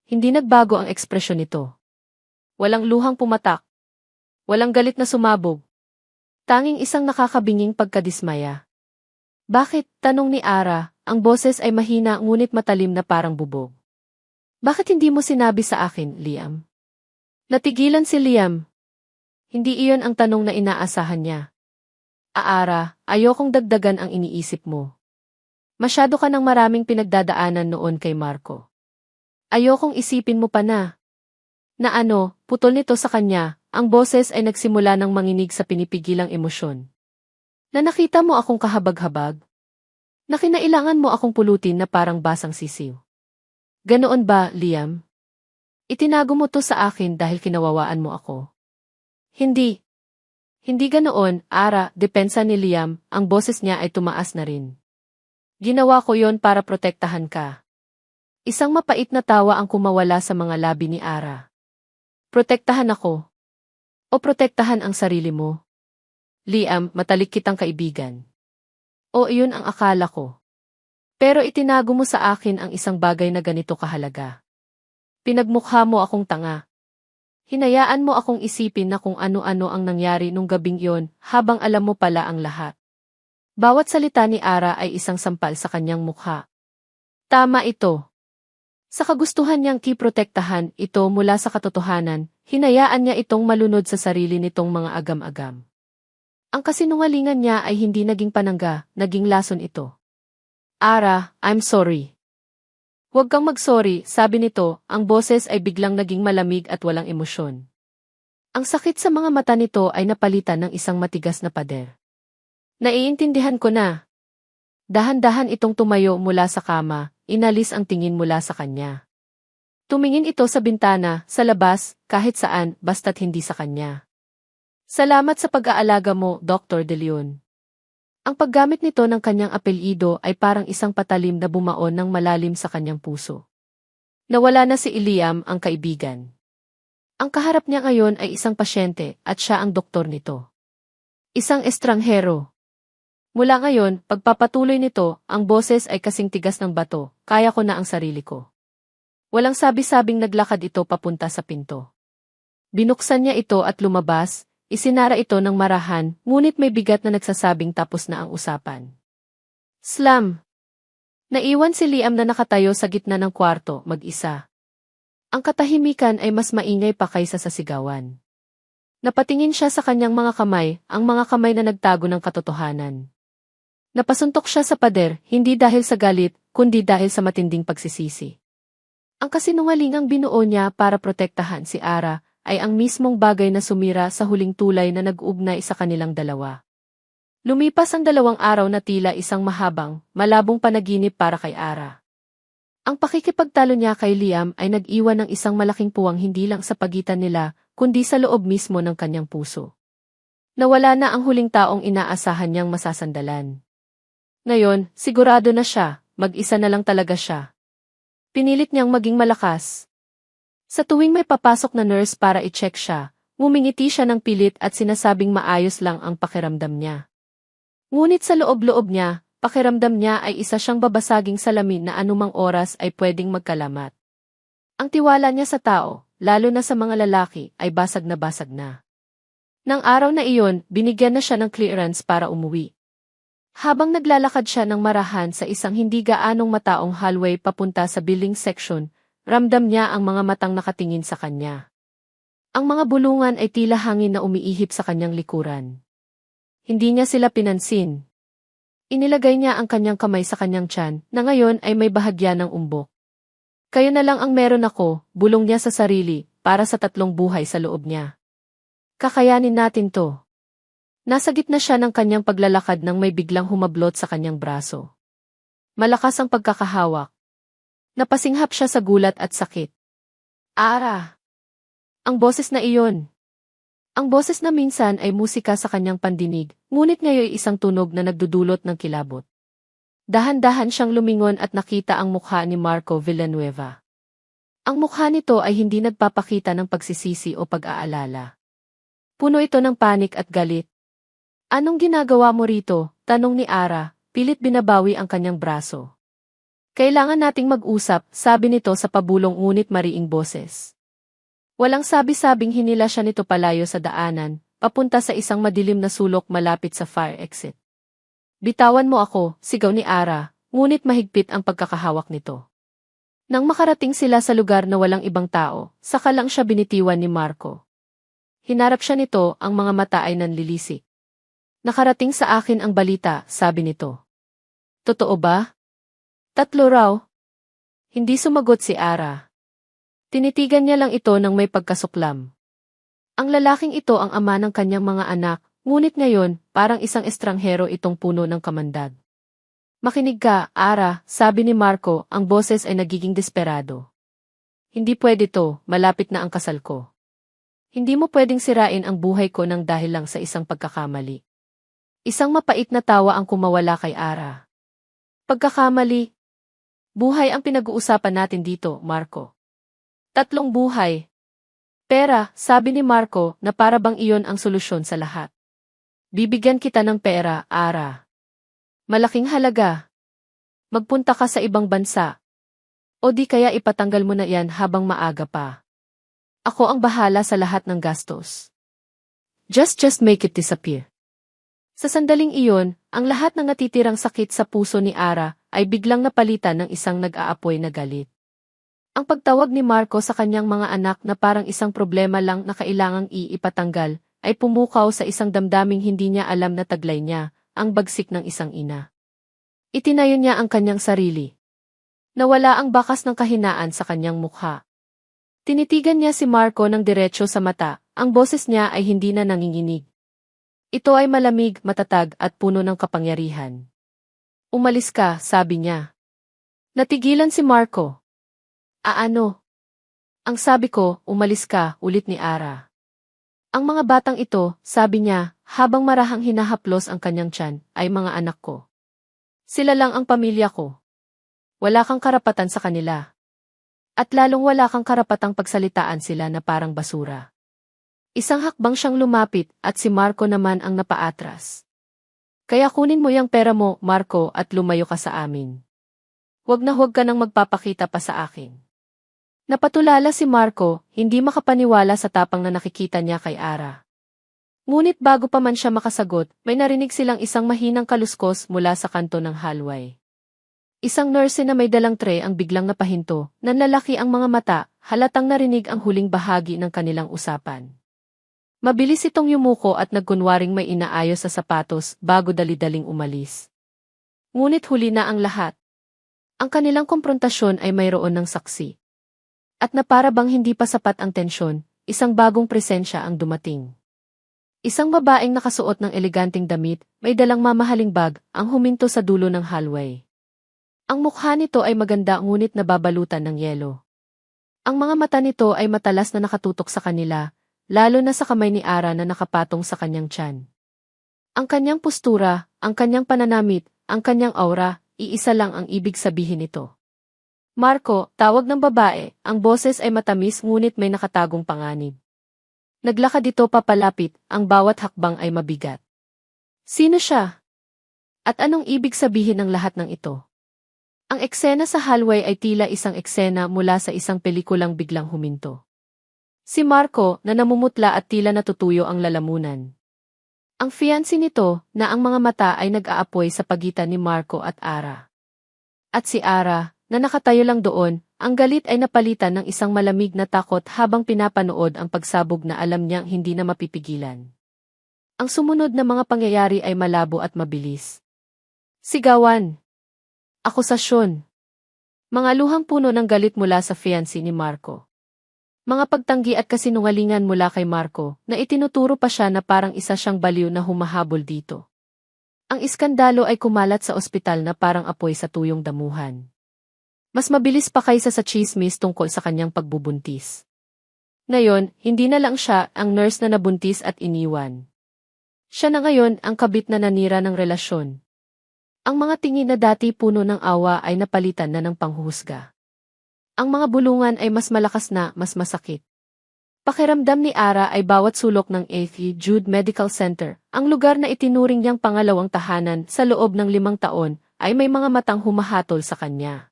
Hindi nagbago ang ekspresyon nito. Walang luhang pumatak. Walang galit na sumabog. Tanging isang nakakabinging pagkadismaya. Bakit, tanong ni Ara, ang boses ay mahina ngunit matalim na parang bubog. Bakit hindi mo sinabi sa akin, Liam? Natigilan si Liam. Hindi iyon ang tanong na inaasahan niya. Ara, ayokong dagdagan ang iniisip mo. Masyado ka ng maraming pinagdadaanan noon kay Marco. Ayokong isipin mo pa na. Na putol nito sa kanya, ang boses ay nagsimula ng manginig sa pinipigilang emosyon. Na nakita mo akong kahabag-habag? Na kinailangan mo akong pulutin na parang basang sisiw. Ganoon ba, Liam? Itinago mo to sa akin dahil kinawawaan mo ako. Hindi. Hindi ganoon, Ara, depensa ni Liam, ang boses niya ay tumaas na rin. Ginawa ko yon para protektahan ka. Isang mapait na tawa ang kumawala sa mga labi ni Ara. Protektahan ako. O protektahan ang sarili mo? Liam, matalik kitang kaibigan. O iyon ang akala ko. Pero itinago mo sa akin ang isang bagay na ganito kahalaga. Pinagmukha mo akong tanga. Hinayaan mo akong isipin na kung ano-ano ang nangyari nung gabing yon habang alam mo pala ang lahat. Bawat salita ni Ara ay isang sampal sa kanyang mukha. Tama ito. Sa kagustuhan niyang kiprotektahan ito mula sa katotohanan, hinayaan niya itong malunod sa sarili nitong mga agam-agam. Ang kasinungalingan niya ay hindi naging panangga, naging lason ito. Ara, I'm sorry. Huwag kang mag-sorry, sabi nito, ang boses ay biglang naging malamig at walang emosyon. Ang sakit sa mga mata nito ay napalitan ng isang matigas na pader. Naiintindihan ko na. Dahan-dahan itong tumayo mula sa kama, inalis ang tingin mula sa kanya. Tumingin ito sa bintana, sa labas, kahit saan, basta't hindi sa kanya. Salamat sa pag-aalaga mo, Dr. De Leon. Ang paggamit nito ng kanyang apelyido ay parang isang patalim na bumaon ng malalim sa kanyang puso. Nawala na si Liam, ang kaibigan. Ang kaharap niya ngayon ay isang pasyente at siya ang doktor nito. Isang estranghero. Mula ngayon, pagpapatuloy nito, ang boses ay kasing tigas ng bato, kaya ko na ang sarili ko. Walang sabi-sabing naglakad ito papunta sa pinto. Binuksan niya ito at lumabas, isinara ito ng marahan, ngunit may bigat na nagsasabing tapos na ang usapan. Slam! Naiwan si Liam na nakatayo sa gitna ng kwarto, mag-isa. Ang katahimikan ay mas maingay pa kaysa sa sigawan. Napatingin siya sa kanyang mga kamay, ang mga kamay na nagtago ng katotohanan. Napasuntok siya sa pader, hindi dahil sa galit, kundi dahil sa matinding pagsisisi. Ang kasinungalingang binuo niya para protektahan si Ara ay ang mismong bagay na sumira sa huling tulay na nag-ugnay sa kanilang dalawa. Lumipas ang 2 araw na tila isang mahabang, malabong panaginip para kay Ara. Ang pakikipagtalo niya kay Liam ay nag-iwan ng isang malaking puwang hindi lang sa pagitan nila, kundi sa loob mismo ng kanyang puso. Nawala na ang huling taong inaasahan niyang masasandalan. Ngayon, sigurado na siya, mag-isa na lang talaga siya. Pinilit niyang maging malakas. Sa tuwing may papasok na nurse para i-check siya, ngumingiti siya ng pilit at sinasabing maayos lang ang pakiramdam niya. Ngunit sa loob-loob niya, pakiramdam niya ay isa siyang babasaging salamin na anumang oras ay pwedeng magkalamat. Ang tiwala niya sa tao, lalo na sa mga lalaki, ay basag na basag na. Nang araw na iyon, binigyan na siya ng clearance para umuwi. Habang naglalakad siya ng marahan sa isang hindi gaanong mataong hallway papunta sa billing section, ramdam niya ang mga matang nakatingin sa kanya. Ang mga bulungan ay tila hangin na umiihip sa kanyang likuran. Hindi niya sila pinansin. Inilagay niya ang kanyang kamay sa kanyang tiyan, na ngayon ay may bahagya ng umbok. Kayo na lang ang meron ako, bulong niya sa sarili, para sa 3 buhay sa loob niya. Kakayanin natin to. Nasa gitna siya ng kanyang paglalakad nang may biglang humablot sa kanyang braso. Malakas ang pagkakahawak. Napasinghap siya sa gulat at sakit. Ara! Ang boses na iyon. Ang boses na minsan ay musika sa kanyang pandinig, ngunit ngayon isang tunog na nagdudulot ng kilabot. Dahan-dahan siyang lumingon at nakita ang mukha ni Marco Villanueva. Ang mukha nito ay hindi nagpapakita ng pagsisisi o pag-aalala. Puno ito ng panik at galit. Anong ginagawa mo rito? Tanong ni Ara, pilit binabawi ang kanyang braso. Kailangan nating mag-usap, sabi nito sa pabulong ngunit mariing boses. Walang sabi-sabing hinila siya nito palayo sa daanan, papunta sa isang madilim na sulok malapit sa fire exit. Bitawan mo ako, sigaw ni Ara, ngunit mahigpit ang pagkakahawak nito. Nang makarating sila sa lugar na walang ibang tao, saka lang siya binitiwan ni Marco. Hinarap siya nito, ang mga mata ay nanlilisik. Nakarating sa akin ang balita, sabi nito. Totoo ba? 3 raw? Hindi sumagot si Ara. Tinitigan niya lang ito ng may pagkasuklam. Ang lalaking ito ang ama ng kanyang mga anak, ngunit ngayon, parang isang estranghero itong puno ng kamandag. Makinig ka, Ara, sabi ni Marco, ang boses ay nagiging desperado. Hindi pwede to, malapit na ang kasal ko. Hindi mo pwedeng sirain ang buhay ko nang dahil lang sa isang pagkakamali. Isang mapait na tawa ang kumawala kay Ara. Pagkakamali? Buhay ang pinag-uusapan natin dito, Marco. 3 buhay. Pera, sabi ni Marco na para bang iyon ang solusyon sa lahat. Bibigyan kita ng pera, Ara. Malaking halaga. Magpunta ka sa ibang bansa. O di kaya ipatanggal mo na yan habang maaga pa. Ako ang bahala sa lahat ng gastos. Just make it disappear. Sa sandaling iyon, ang lahat ng natitirang sakit sa puso ni Ara ay biglang napalitan ng isang nag-aapoy na galit. Ang pagtawag ni Marco sa kanyang mga anak na parang isang problema lang na kailangang iipatanggal, ay pumukaw sa isang damdaming hindi niya alam na taglay niya, ang bagsik ng isang ina. Itinayo niya ang kanyang sarili. Nawala ang bakas ng kahinaan sa kanyang mukha. Tinitigan niya si Marco ng diretso sa mata, ang boses niya ay hindi na nanginginig. Ito ay malamig, matatag at puno ng kapangyarihan. Umalis ka, sabi niya. Natigilan si Marco. Ano? Ang sabi ko, umalis ka, ulit ni Ara. Ang mga batang ito, sabi niya, habang marahang hinahaplos ang kanyang tiyan, ay mga anak ko. Sila lang ang pamilya ko. Wala kang karapatan sa kanila. At lalong wala kang karapatang pagsalitaan sila na parang basura. Isang hakbang siyang lumapit at si Marco naman ang napaatras. Kaya kunin mo yung pera mo, Marco, at lumayo ka sa amin. Huwag ka nang magpapakita pa sa akin. Napatulala si Marco, hindi makapaniwala sa tapang na nakikita niya kay Ara. Ngunit bago pa man siya makasagot, may narinig silang isang mahinang kaluskos mula sa kanto ng hallway. Isang nurse na may dalang tray ang biglang napahinto, nanlalaki ang mga mata, halatang narinig ang huling bahagi ng kanilang usapan. Mabilis itong yumuko at nagkunwaring may inaayos sa sapatos bago dali-daling umalis. Ngunit huli na ang lahat. Ang kanilang komprontasyon ay mayroon ng saksi. At na para bang hindi pa sapat ang tensyon, isang bagong presensya ang dumating. Isang babaeng nakasuot ng eleganteng damit, may dalang mamahaling bag, ang huminto sa dulo ng hallway. Ang mukha nito ay maganda ngunit nababalutan ng yelo. Ang mga mata nito ay matalas na nakatutok sa kanila, lalo na sa kamay ni Ara na nakapatong sa kanyang tiyan. Ang kanyang postura, ang kanyang pananamit, ang kanyang aura, iisa lang ang ibig sabihin nito. Marco, tawag ng babae, ang boses ay matamis ngunit may nakatagong panganib. Naglakad ito papalapit, ang bawat hakbang ay mabigat. Sino siya? At anong ibig sabihin ng lahat ng ito? Ang eksena sa hallway ay tila isang eksena mula sa isang pelikulang biglang huminto. Si Marco, na namumutla at tila natutuyo ang lalamunan. Ang fiancé nito, na ang mga mata ay nag-aapoy sa pagitan ni Marco at Ara. At si Ara, na nakatayo lang doon, ang galit ay napalitan ng isang malamig na takot habang pinapanood ang pagsabog na alam niyang hindi na mapipigilan. Ang sumunod na mga pangyayari ay malabo at mabilis. Sigawan. Akusasyon. Mga luhang puno ng galit mula sa fiancé ni Marco. Mga pagtanggi at kasinungalingan mula kay Marco na itinuturo pa siya na parang isa siyang baliw na humahabol dito. Ang iskandalo ay kumalat sa ospital na parang apoy sa tuyong damuhan. Mas mabilis pa kaysa sa chismis tungkol sa kanyang pagbubuntis. Ngayon, hindi na lang siya ang nurse na nabuntis at iniwan. Siya na ngayon ang kabit na nanira ng relasyon. Ang mga tingin na dati puno ng awa ay napalitan na ng panghuhusga. Ang mga bulungan ay mas malakas na, mas masakit. Pakiramdam ni Ara ay bawat sulok ng A.F. Jude Medical Center, ang lugar na itinuring niyang pangalawang tahanan sa loob ng 5 taon, ay may mga matang humahatol sa kanya.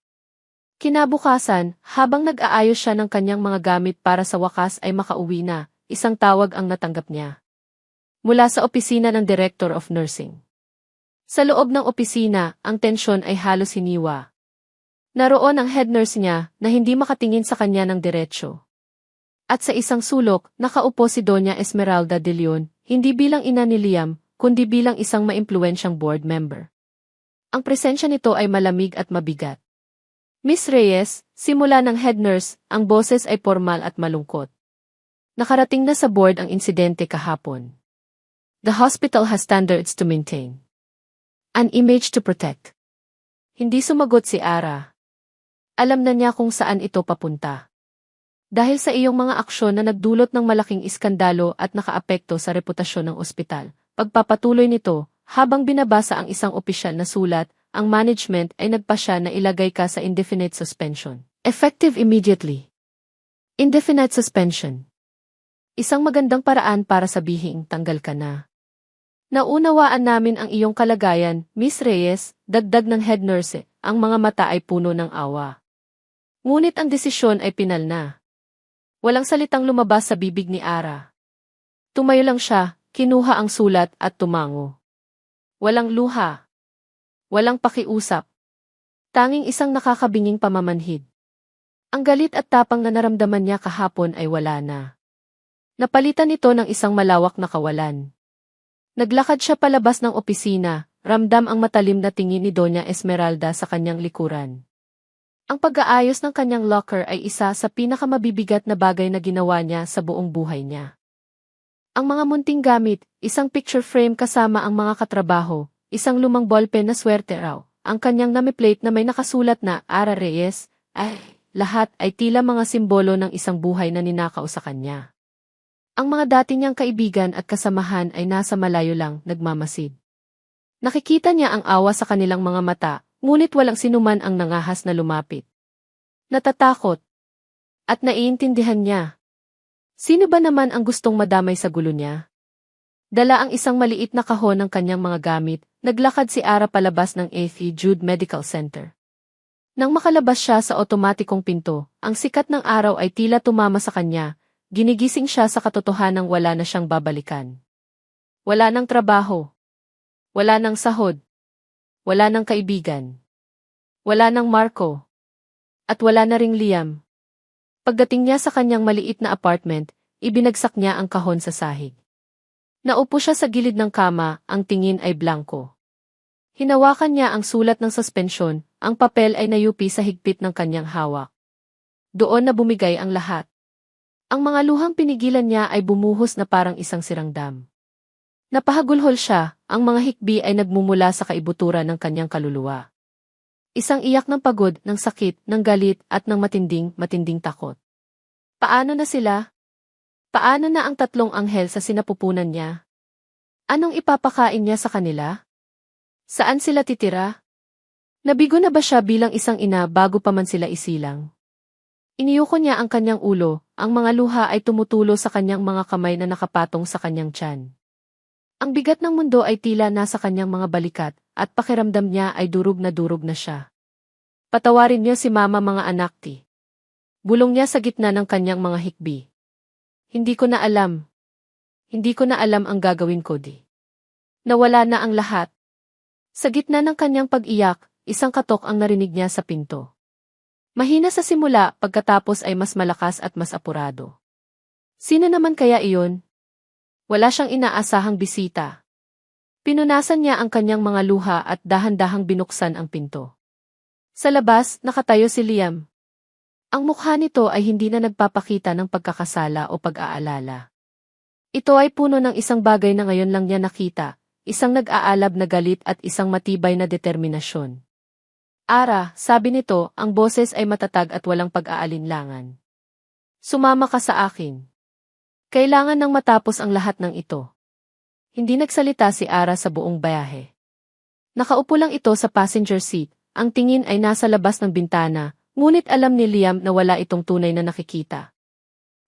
Kinabukasan, habang nag-aayos siya ng kanyang mga gamit para sa wakas ay makauwi na, isang tawag ang natanggap niya. Mula sa opisina ng Director of Nursing. Sa loob ng opisina, ang tensyon ay halos hiniwa. Naroon ang head nurse niya na hindi makatingin sa kanya ng diretsyo. At sa isang sulok, nakaupo si Doña Esmeralda de Leon, hindi bilang ina ni Liam, kundi bilang isang maimpluwensyang board member. Ang presensya nito ay malamig at mabigat. Miss Reyes, simula ng head nurse, ang boses ay formal at malungkot. Nakarating na sa board ang insidente kahapon. The hospital has standards to maintain. An image to protect. Hindi sumagot si Ara. Alam na niya kung saan ito papunta. Dahil sa iyong mga aksyon na nagdulot ng malaking iskandalo at nakaapekto sa reputasyon ng ospital, pagpapatuloy nito, habang binabasa ang isang opisyal na sulat, ang management ay nagpasya na ilagay ka sa indefinite suspension. Effective immediately. Indefinite suspension. Isang magandang paraan para sabihing tanggal ka na. Naunawaan namin ang iyong kalagayan, Miss Reyes, dagdag ng head nurse, ang mga mata ay puno ng awa. Ngunit ang desisyon ay pinal na. Walang salitang lumabas sa bibig ni Ara. Tumayo lang siya, kinuha ang sulat at tumango. Walang luha. Walang pakiusap. Tanging isang nakakabinging pamamanhid. Ang galit at tapang na naramdaman niya kahapon ay wala na. Napalitan ito ng isang malawak na kawalan. Naglakad siya palabas ng opisina, ramdam ang matalim na tingin ni Doña Esmeralda sa kanyang likuran. Ang pag-aayos ng kanyang locker ay isa sa pinakamabibigat na bagay na ginawa niya sa buong buhay niya. Ang mga munting gamit, isang picture frame kasama ang mga katrabaho, isang lumang ballpen na swerte raw, ang kanyang name-plate na may nakasulat na Ara Reyes, lahat ay tila mga simbolo ng isang buhay na ninakaw sa kanya. Ang mga dati niyang kaibigan at kasamahan ay nasa malayo lang, nagmamasid. Nakikita niya ang awa sa kanilang mga mata, ngunit walang sinuman ang nangahas na lumapit. Natatakot. At naiintindihan niya. Sino ba naman ang gustong madamay sa gulo niya? Dala ang isang maliit na kahon ng kanyang mga gamit, naglakad si Ara palabas ng A.F. Jude Medical Center. Nang makalabas siya sa otomatikong pinto, ang sikat ng araw ay tila tumama sa kanya, ginigising siya sa katotohanang wala na siyang babalikan. Wala ng trabaho. Wala ng sahod. Wala ng kaibigan. Wala ng Marco. At wala na ring Liam. Pagdating niya sa kanyang maliit na apartment, ibinagsak niya ang kahon sa sahig. Naupo siya sa gilid ng kama, ang tingin ay blanko. Hinawakan niya ang sulat ng suspensyon, ang papel ay nayupi sa higpit ng kanyang hawak. Doon na bumigay ang lahat. Ang mga luhang pinigilan niya ay bumuhos na parang isang sirang dam. Napahagulhol siya, ang mga hikbi ay nagmumula sa kaibuturan ng kanyang kaluluwa. Isang iyak ng pagod, ng sakit, ng galit at ng matinding takot. Paano na sila? Paano na ang tatlong anghel sa sinapupunan niya? Anong ipapakain niya sa kanila? Saan sila titira? Nabigo na ba siya bilang isang ina bago pa man sila isilang? Iniyuko niya ang kanyang ulo, ang mga luha ay tumutulo sa kanyang mga kamay na nakapatong sa kanyang tiyan. Ang bigat ng mundo ay tila nasa kanyang mga balikat, at pakiramdam niya ay durog na siya. Patawarin niyo si mama mga anak ti. Bulong niya sa gitna ng kanyang mga hikbi. Hindi ko na alam. Hindi ko na alam ang gagawin ko di. Nawala na ang lahat. Sa gitna ng kanyang pag-iyak, isang katok ang narinig niya sa pinto. Mahina sa simula, pagkatapos ay mas malakas at mas apurado. Sino naman kaya iyon? Wala siyang inaasahang bisita. Pinunasan niya ang kanyang mga luha at dahan-dahang binuksan ang pinto. Sa labas, nakatayo si Liam. Ang mukha nito ay hindi na nagpapakita ng pagkakasala o pag-aalala. Ito ay puno ng isang bagay na ngayon lang niya nakita, isang nag-aalab na galit at isang matibay na determinasyon. Ara, sabi nito, ang boses ay matatag at walang pag-aalinlangan. Sumama ka sa akin. Kailangan nang matapos ang lahat ng ito. Hindi nagsalita si Ara sa buong biyahe. Nakaupo lang ito sa passenger seat, ang tingin ay nasa labas ng bintana, ngunit alam ni Liam na wala itong tunay na nakikita.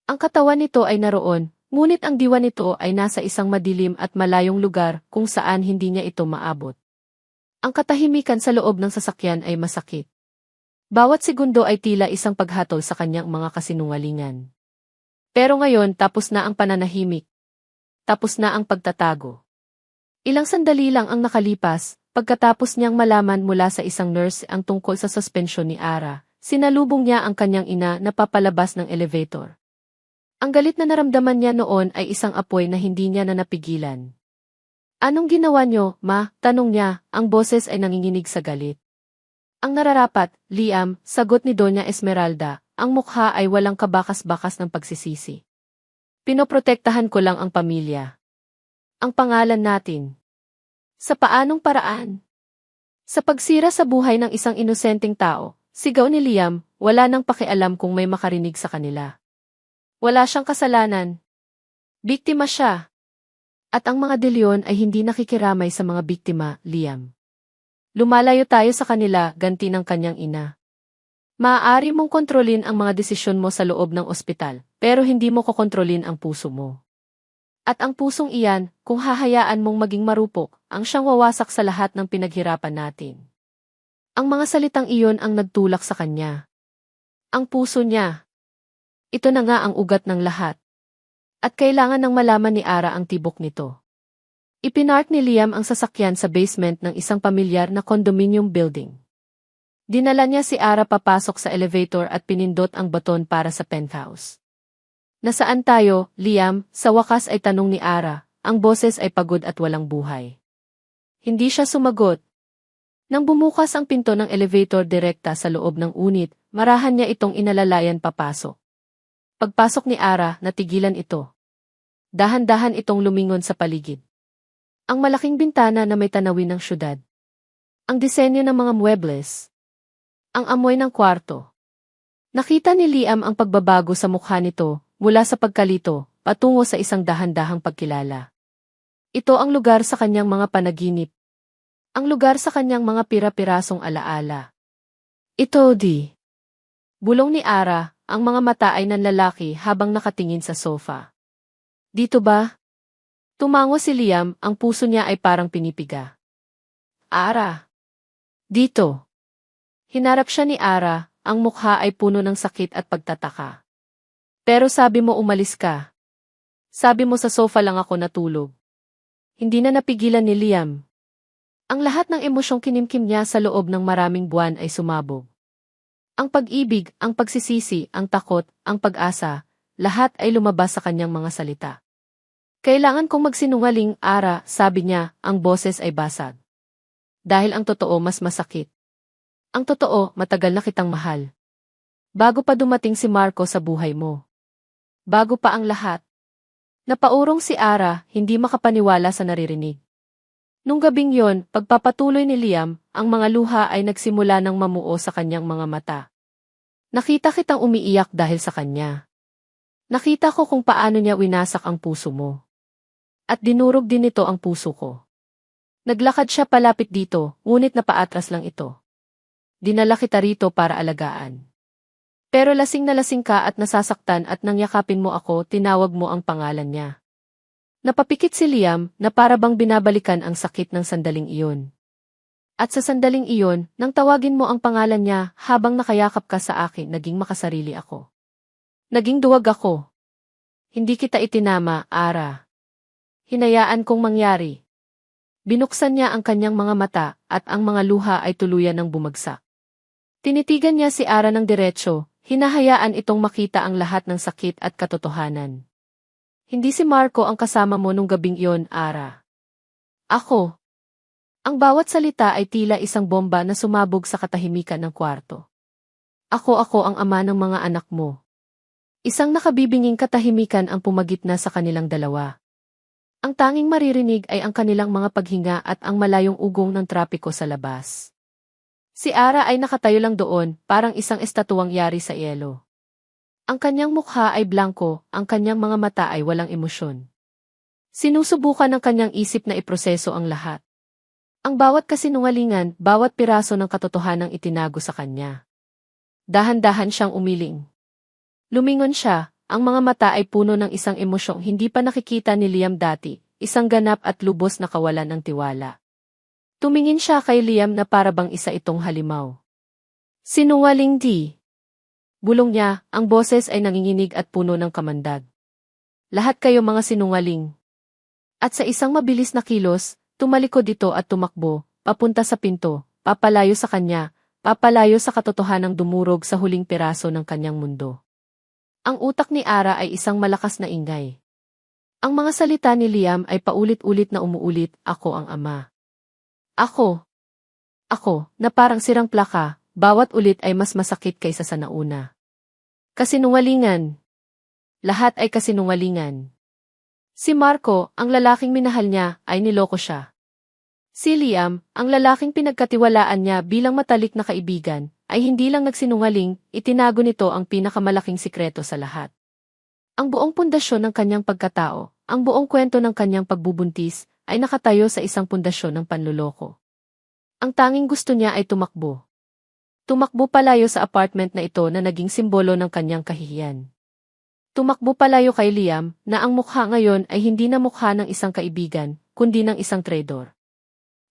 Ang katawan nito ay naroon, ngunit ang diwa nito ay nasa isang madilim at malayong lugar kung saan hindi niya ito maabot. Ang katahimikan sa loob ng sasakyan ay masakit. Bawat segundo ay tila isang paghatol sa kanyang mga kasinungalingan. Pero ngayon tapos na ang pananahimik. Tapos na ang pagtatago. Ilang sandali lang ang nakalipas, pagkatapos niyang malaman mula sa isang nurse ang tungkol sa suspensyon ni Ara, sinalubong niya ang kanyang ina na papalabas ng elevator. Ang galit na naramdaman niya noon ay isang apoy na hindi niya na napigilan. Anong ginawa niyo, ma? Tanong niya, ang boses ay nanginginig sa galit. Ang nararapat, Liam, sagot ni Doña Esmeralda, ang mukha ay walang kabakas-bakas ng pagsisisi. Pinoprotektahan ko lang ang pamilya. Ang pangalan natin. Sa paanong paraan? Sa pagsira sa buhay ng isang inosenteng tao, sigaw ni Liam, wala nang pakialam kung may makarinig sa kanila. Wala siyang kasalanan. Biktima siya. At ang mga De Leon ay hindi nakikiramay sa mga biktima, Liam. Lumalayo tayo sa kanila, ganti ng kanyang ina. Maaari mong kontrolin ang mga desisyon mo sa loob ng ospital, pero hindi mo kokontrolin ang puso mo. At ang pusong iyan, kung hahayaan mong maging marupok, ang siyang wawasak sa lahat ng pinaghirapan natin. Ang mga salitang iyon ang nagtulak sa kanya. Ang puso niya. Ito na nga ang ugat ng lahat. At kailangan ng malaman ni Ara ang tibok nito. Ipinark ni Liam ang sasakyan sa basement ng isang pamilyar na condominium building. Dinala niya si Ara papasok sa elevator at pinindot ang baton para sa penthouse. Nasaan tayo, Liam? Sa wakas ay tanong ni Ara, ang boses ay pagod at walang buhay. Hindi siya sumagot. Nang bumukas ang pinto ng elevator direkta sa loob ng unit, marahan niya itong inalalayan papasok. Pagpasok ni Ara, natigilan ito. Dahan-dahan itong lumingon sa paligid. Ang malaking bintana na may tanawin ng syudad. Ang disenyo ng mga muebles. Ang amoy ng kwarto. Nakita ni Liam ang pagbabago sa mukha nito, mula sa pagkalito, patungo sa isang dahan-dahang pagkilala. Ito ang lugar sa kanyang mga panaginip. Ang lugar sa kanyang mga pira-pirasong alaala. Ito di. Bulong ni Ara, ang mga mata ay nanlalaki habang nakatingin sa sofa. Dito ba? Tumango si Liam, ang puso niya ay parang pinipiga. Ara. Dito. Hinarap siya ni Ara, ang mukha ay puno ng sakit at pagtataka. Pero sabi mo umalis ka. Sabi mo sa sofa lang ako natulog. Hindi na napigilan ni Liam. Ang lahat ng emosyong kinimkim niya sa loob ng maraming buwan ay sumabog. Ang pag-ibig, ang pagsisisi, ang takot, ang pag-asa, lahat ay lumabas sa kanyang mga salita. Kailangan kong magsinungaling, Ara, sabi niya, ang boses ay basag. Dahil ang totoo mas masakit. Ang totoo, matagal na kitang mahal. Bago pa dumating si Marco sa buhay mo. Bago pa ang lahat. Napaurong si Ara, hindi makapaniwala sa naririnig. Nung gabing yon, pagpapatuloy ni Liam, ang mga luha ay nagsimula ng mamuo sa kanyang mga mata. Nakita kitang umiiyak dahil sa kanya. Nakita ko kung paano niya winasak ang puso mo. At dinurog din nito ang puso ko. Naglakad siya palapit dito, ngunit napaatras lang ito. Dinala kita rito para alagaan. Pero lasing na lasing ka at nasasaktan at nang yakapin mo ako, tinawag mo ang pangalan niya. Napapikit si Liam na para bang binabalikan ang sakit ng sandaling iyon. At sa sandaling iyon, nang tawagin mo ang pangalan niya habang nakayakap ka sa akin, naging makasarili ako. Naging duwag ako. Hindi kita itinama, Ara. Hinayaan kong mangyari. Binuksan niya ang kanyang mga mata at ang mga luha ay tuluyan ng bumagsak. Tinitigan niya si Ara ng diretso, hinahayaan itong makita ang lahat ng sakit at katotohanan. Hindi si Marco ang kasama mo nung gabing iyon, Ara. Ako. Ang bawat salita ay tila isang bomba na sumabog sa katahimikan ng kwarto. Ako ang ama ng mga anak mo. Isang nakabibinging katahimikan ang pumagitna sa kanilang dalawa. Ang tanging maririnig ay ang kanilang mga paghinga at ang malayong ugong ng trapiko sa labas. Si Ara ay nakatayo lang doon, parang isang estatuang yari sa yelo. Ang kanyang mukha ay blanko, ang kanyang mga mata ay walang emosyon. Sinusubukan ng kanyang isip na iproseso ang lahat. Ang bawat kasinungalingan, bawat piraso ng katotohanang itinago sa kanya. Dahan-dahan siyang umiling. Lumingon siya. Ang mga mata ay puno ng isang emosyong hindi pa nakikita ni Liam dati, isang ganap at lubos na kawalan ng tiwala. Tumingin siya kay Liam na para bang isa itong halimaw. Sinungaling di. Bulong niya, ang boses ay nanginginig at puno ng kamandag. Lahat kayo mga sinungaling. At sa isang mabilis na kilos, tumalikod ito at tumakbo, papunta sa pinto, papalayo sa kanya, papalayo sa katotohanang dumurog sa huling piraso ng kanyang mundo. Ang utak ni Ara ay isang malakas na ingay. Ang mga salita ni Liam ay paulit-ulit na umuulit, ako ang ama. Ako. Ako, na parang sirang plaka, bawat ulit ay mas masakit kaysa sa nauna. Kasinungalingan. Lahat ay kasinungalingan. Si Marco, ang lalaking minahal niya, ay niloko siya. Si Liam, ang lalaking pinagkatiwalaan niya bilang matalik na kaibigan, ay hindi lang nagsinungaling, itinago nito ang pinakamalaking sikreto sa lahat. Ang buong pundasyon ng kanyang pagkatao, ang buong kwento ng kanyang pagbubuntis, ay nakatayo sa isang pundasyon ng panluloko. Ang tanging gusto niya ay tumakbo. Tumakbo palayo sa apartment na ito na naging simbolo ng kanyang kahihiyan. Tumakbo palayo kay Liam na ang mukha ngayon ay hindi na mukha ng isang kaibigan, kundi ng isang traidor.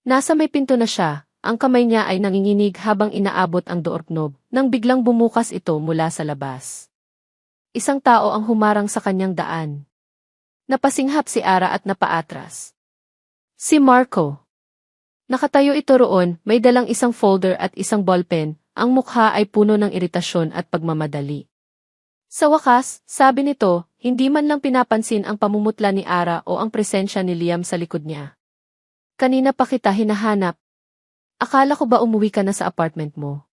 Nasa may pinto na siya, ang kamay niya ay nanginginig habang inaabot ang doorknob, nang biglang bumukas ito mula sa labas. Isang tao ang humarang sa kanyang daan. Napasinghap si Ara at napaatras. Si Marco. Nakatayo ito roon, may dalang isang folder at isang ballpen, ang mukha ay puno ng iritasyon at pagmamadali. Sa wakas, sabi nito, hindi man lang pinapansin ang pamumutla ni Ara o ang presensya ni Liam sa likod niya. Kanina pa kita hinahanap. Akala ko ba umuwi ka na sa apartment mo?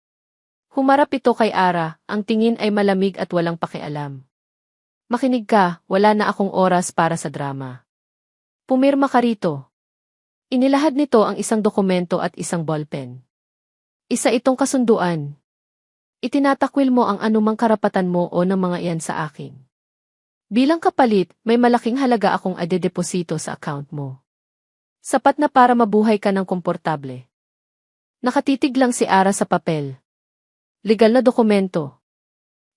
Humarap ito kay Ara, ang tingin ay malamig at walang pakialam. Makinig ka, wala na akong oras para sa drama. Pumirma ka rito. Inilahad nito ang isang dokumento at isang ballpen. Isa itong kasunduan. Itinatakwil mo ang anumang karapatan mo o ng mga iyan sa akin. Bilang kapalit, may malaking halaga akong adedeposito sa account mo. Sapat na para mabuhay ka ng komportable. Nakatitig lang si Ara sa papel. Legal na dokumento.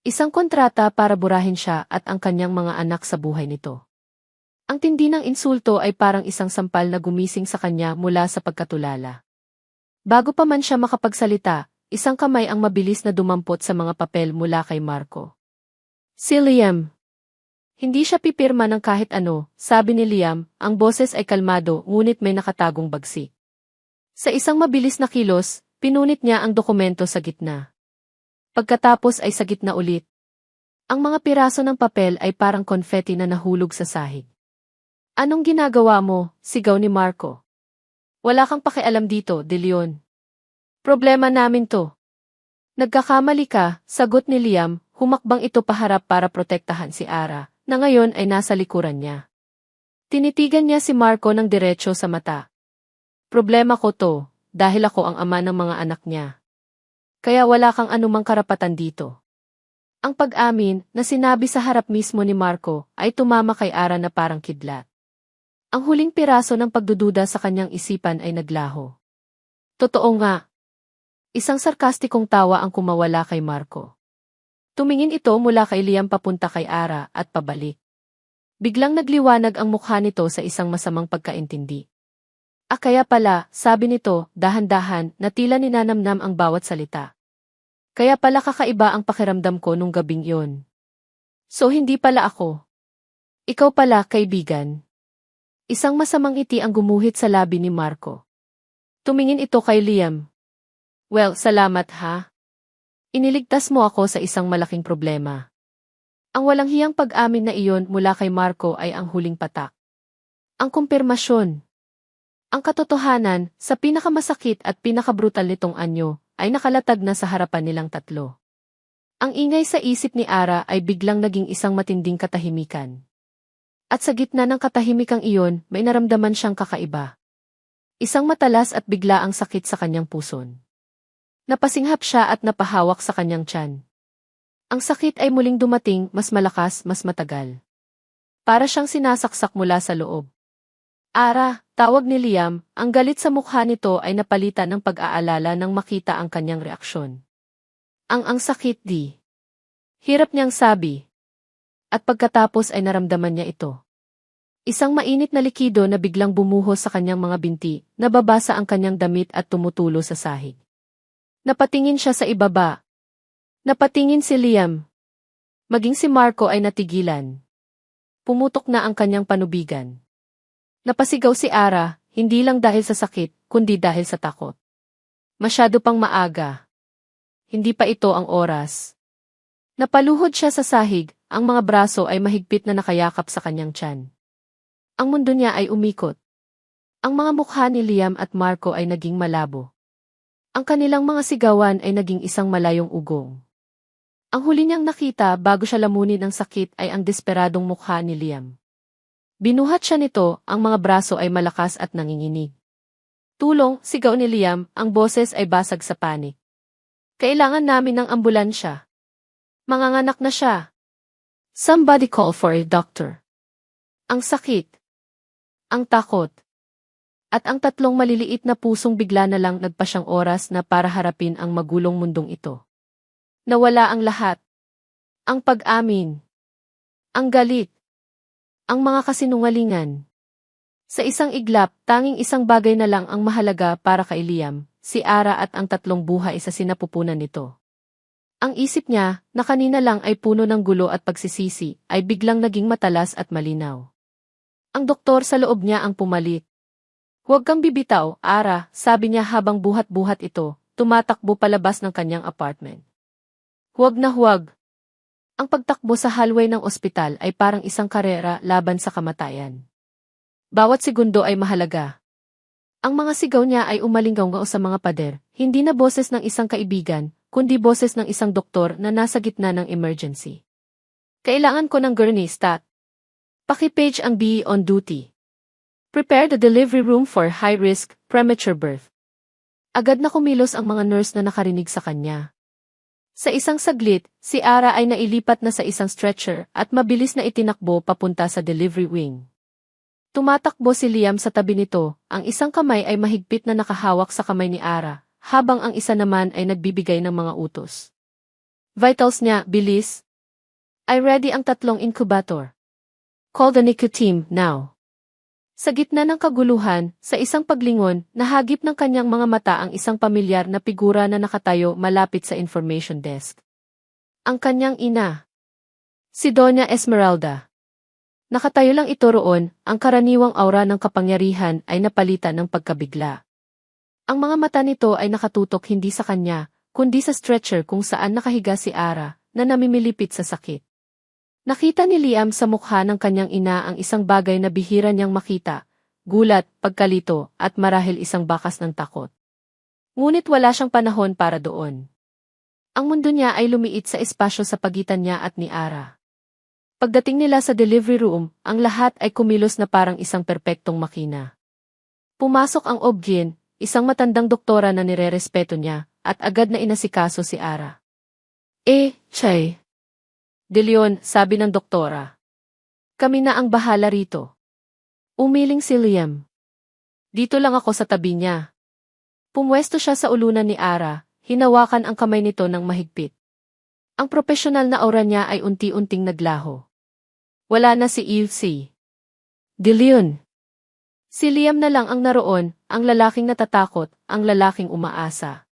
Isang kontrata para burahin siya at ang kanyang mga anak sa buhay nito. Ang tindi ng insulto ay parang isang sampal na gumising sa kanya mula sa pagkatulala. Bago pa man siya makapagsalita, isang kamay ang mabilis na dumampot sa mga papel mula kay Marco. Si Liam. Hindi siya pipirma ng kahit ano, sabi ni Liam, ang boses ay kalmado ngunit may nakatagong bagsik. Sa isang mabilis na kilos, pinunit niya ang dokumento sa gitna. Pagkatapos ay sa gitna ulit. Ang mga piraso ng papel ay parang konfeti na nahulog sa sahig. Anong ginagawa mo? Sigaw ni Marco. Wala kang pakialam dito, De Leon. Problema namin to. Nagkakamali ka, sagot ni Liam, humakbang ito paharap para protektahan si Ara, na ngayon ay nasa likuran niya. Tinitigan niya si Marco ng diretso sa mata. Problema ko to, dahil ako ang ama ng mga anak niya. Kaya wala kang anumang karapatan dito. Ang pag-amin na sinabi sa harap mismo ni Marco ay tumama kay Ara na parang kidlat. Ang huling piraso ng pagdududa sa kanyang isipan ay naglaho. Totoo nga. Isang sarkastikong tawa ang kumawala kay Marco. Tumingin ito mula kay Liam papunta kay Ara at pabalik. Biglang nagliwanag ang mukha nito sa isang masamang pagkaintindi. Kaya pala, sabi nito, dahan-dahan, na tila ninanamnam ang bawat salita. Kaya pala kakaiba ang pakiramdam ko nung gabing yon. So hindi pala ako. Ikaw pala, kaibigan. Isang masamang ngiti ang gumuhit sa labi ni Marco. Tumingin ito kay Liam. Well, salamat ha. Iniligtas mo ako sa isang malaking problema. Ang walang hiyang pag-amin na iyon mula kay Marco ay ang huling patak. Ang kumpirmasyon. Ang katotohanan, sa pinakamasakit at pinakabrutal nitong anyo, ay nakalatag na sa harapan nilang tatlo. Ang ingay sa isip ni Ara ay biglang naging isang matinding katahimikan. At sa gitna ng katahimikang iyon, may naramdaman siyang kakaiba. Isang matalas at bigla ang sakit sa kanyang puson. Napasinghap siya at napahawak sa kanyang tiyan. Ang sakit ay muling dumating, mas malakas, mas matagal. Para siyang sinasaksak mula sa loob. Ara, tawag ni Liam, ang galit sa mukha nito ay napalitan ng pag-aalala nang makita ang kanyang reaksyon. Ang sakit di. Hirap niyang sabi. At pagkatapos ay naramdaman niya ito. Isang mainit na likido na biglang bumuhos sa kanyang mga binti, nababasa ang kanyang damit at tumutulo sa sahig. Napatingin siya sa ibaba. Napatingin si Liam. Maging si Marco ay natigilan. Pumutok na ang kanyang panubigan. Napasigaw si Ara, hindi lang dahil sa sakit, kundi dahil sa takot. Masyado pang maaga. Hindi pa ito ang oras. Napaluhod siya sa sahig, ang mga braso ay mahigpit na nakayakap sa kanyang tiyan. Ang mundo niya ay umikot. Ang mga mukha ni Liam at Marco ay naging malabo. Ang kanilang mga sigawan ay naging isang malayong ugong. Ang huli niyang nakita bago siya lamunin ng sakit ay ang desperadong mukha ni Liam. Binuhat siya nito, ang mga braso ay malakas at nanginginig. Tulong, sigaw ni Liam, ang boses ay basag sa panik. Kailangan namin ng ambulansya. Manganganak na siya. Somebody call for a doctor. Ang sakit. Ang takot. At ang tatlong maliliit na pusong bigla na lang nagpasyang oras na para harapin ang magulong mundong ito. Nawala ang lahat. Ang pag-amin. Ang galit. Ang mga kasinungalingan. Sa isang iglap, tanging isang bagay na lang ang mahalaga para kay Liam, si Ara at ang tatlong buhay sa sinapupunan nito. Ang isip niya, na kanina lang ay puno ng gulo at pagsisisi, ay biglang naging matalas at malinaw. Ang doktor sa loob niya ang pumalit. Huwag kang bibitaw, Ara, sabi niya habang buhat-buhat ito, tumatakbo palabas ng kanyang apartment. Huwag na huwag. Ang pagtakbo sa hallway ng ospital ay parang isang karera laban sa kamatayan. Bawat segundo ay mahalaga. Ang mga sigaw niya ay umalinggaw sa mga pader, hindi na boses ng isang kaibigan, kundi boses ng isang doktor na nasa gitna ng emergency. Kailangan ko ng gurney, stat. Paki-page ang BE on duty. Prepare the delivery room for high-risk, premature birth. Agad na kumilos ang mga nurse na nakarinig sa kanya. Sa isang saglit, si Ara ay nailipat na sa isang stretcher at mabilis na itinakbo papunta sa delivery wing. Tumatakbo si Liam sa tabi nito, ang isang kamay ay mahigpit na nakahawak sa kamay ni Ara, habang ang isa naman ay nagbibigay ng mga utos. Vitals niya, bilis. Ay ready ang tatlong incubator. Call the NICU team, now. Sa gitna ng kaguluhan, sa isang paglingon, nahagip ng kanyang mga mata ang isang pamilyar na figura na nakatayo malapit sa information desk. Ang kanyang ina. Si Doña Esmeralda. Nakatayo lang ito roon, ang karaniwang aura ng kapangyarihan ay napalitan ng pagkabigla. Ang mga mata nito ay nakatutok hindi sa kanya, kundi sa stretcher kung saan nakahiga si Ara, na namimilipit sa sakit. Nakita ni Liam sa mukha ng kanyang ina ang isang bagay na bihira niyang makita, gulat, pagkalito, at marahil isang bakas ng takot. Ngunit wala siyang panahon para doon. Ang mundo niya ay lumiit sa espasyo sa pagitan niya at ni Ara. Pagdating nila sa delivery room, ang lahat ay kumilos na parang isang perpektong makina. Pumasok ang Obgyn, isang matandang doktora na nirerespeto niya, at agad na inasikaso si Ara. Chay. De Leon, sabi ng doktora. Kami na ang bahala rito. Umiling si Liam. Dito lang ako sa tabi niya. Pumwesto siya sa ulunan ni Ara, hinawakan ang kamay nito ng mahigpit. Ang propesyonal na aura niya ay unti-unting naglaho. Wala na si Ilse. De Leon. Si Liam na lang ang naroon, ang lalaking natatakot, ang lalaking umaasa.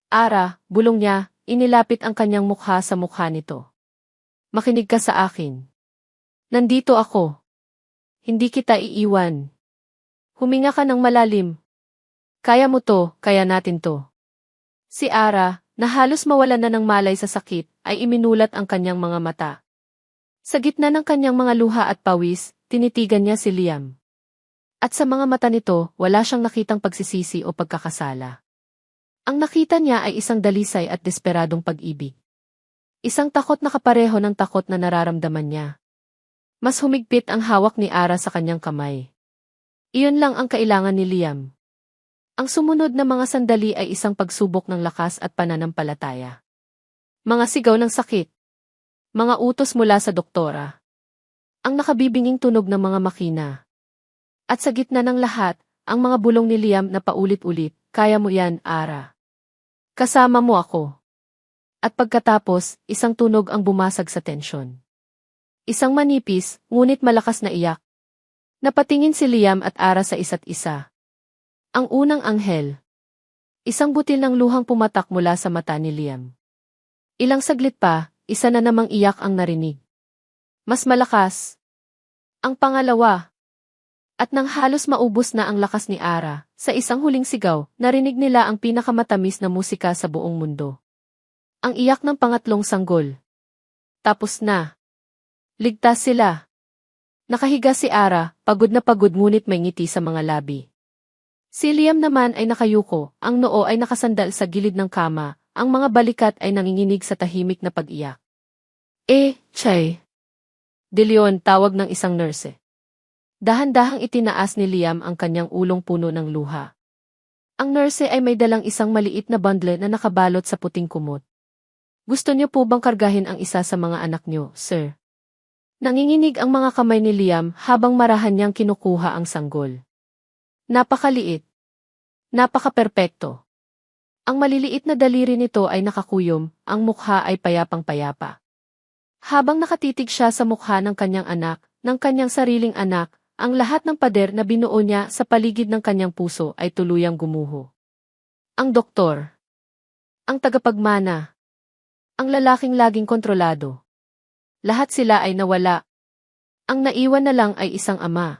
Ara, bulong niya, inilapit ang kanyang mukha sa mukha nito. Makinig ka sa akin. Nandito ako. Hindi kita iiwan. Huminga ka ng malalim. Kaya mo to, kaya natin to. Si Ara, na halos mawalan na ng malay sa sakit, ay iminulat ang kanyang mga mata. Sa gitna ng kanyang mga luha at pawis, tinitigan niya si Liam. At sa mga mata nito, wala siyang nakitang pagsisisi o pagkakasala. Ang nakita niya ay isang dalisay at desperadong pag-ibig. Isang takot na kapareho ng takot na nararamdaman niya. Mas humigpit ang hawak ni Ara sa kanyang kamay. Iyon lang ang kailangan ni Liam. Ang sumunod na mga sandali ay isang pagsubok ng lakas at pananampalataya. Mga sigaw ng sakit. Mga utos mula sa doktora. Ang nakabibinging tunog ng mga makina. At sa gitna ng lahat, ang mga bulong ni Liam na paulit-ulit, kaya mo yan, Ara. Kasama mo ako. At pagkatapos, isang tunog ang bumasag sa tensyon. Isang manipis, ngunit malakas na iyak. Napatingin si Liam at Ara sa isa't isa. Ang unang anghel. Isang butil ng luhang pumatak mula sa mata ni Liam. Ilang saglit pa, isa na namang iyak ang narinig. Mas malakas. Ang pangalawa. At nang halos maubos na ang lakas ni Ara, sa isang huling sigaw, narinig nila ang pinakamatamis na musika sa buong mundo. Ang iyak ng pangatlong sanggol. Tapos na. Ligtas sila. Nakahiga si Ara, pagod na pagod ngunit may ngiti sa mga labi. Si Liam naman ay nakayuko, ang noo ay nakasandal sa gilid ng kama, ang mga balikat ay nanginginig sa tahimik na pag-iyak. Chay. De Leon, tawag ng isang nurse. Dahan-dahang itinaas ni Liam ang kanyang ulong puno ng luha. Ang nurse ay may dalang isang maliit na bundle na nakabalot sa puting kumot. Gusto niyo po bang kargahin ang isa sa mga anak niyo, sir? Nanginginig ang mga kamay ni Liam habang marahan niyang kinukuha ang sanggol. Napakaliit. Napaka-perpekto. Ang maliliit na daliri nito ay nakakuyom, ang mukha ay payapang-payapa. Habang nakatitig siya sa mukha ng kanyang anak, ng kanyang sariling anak, ang lahat ng pader na binuo niya sa paligid ng kanyang puso ay tuluyang gumuho. Ang doktor. Ang tagapagmana. Ang lalaking laging kontrolado. Lahat sila ay nawala. Ang naiwan na lang ay isang ama.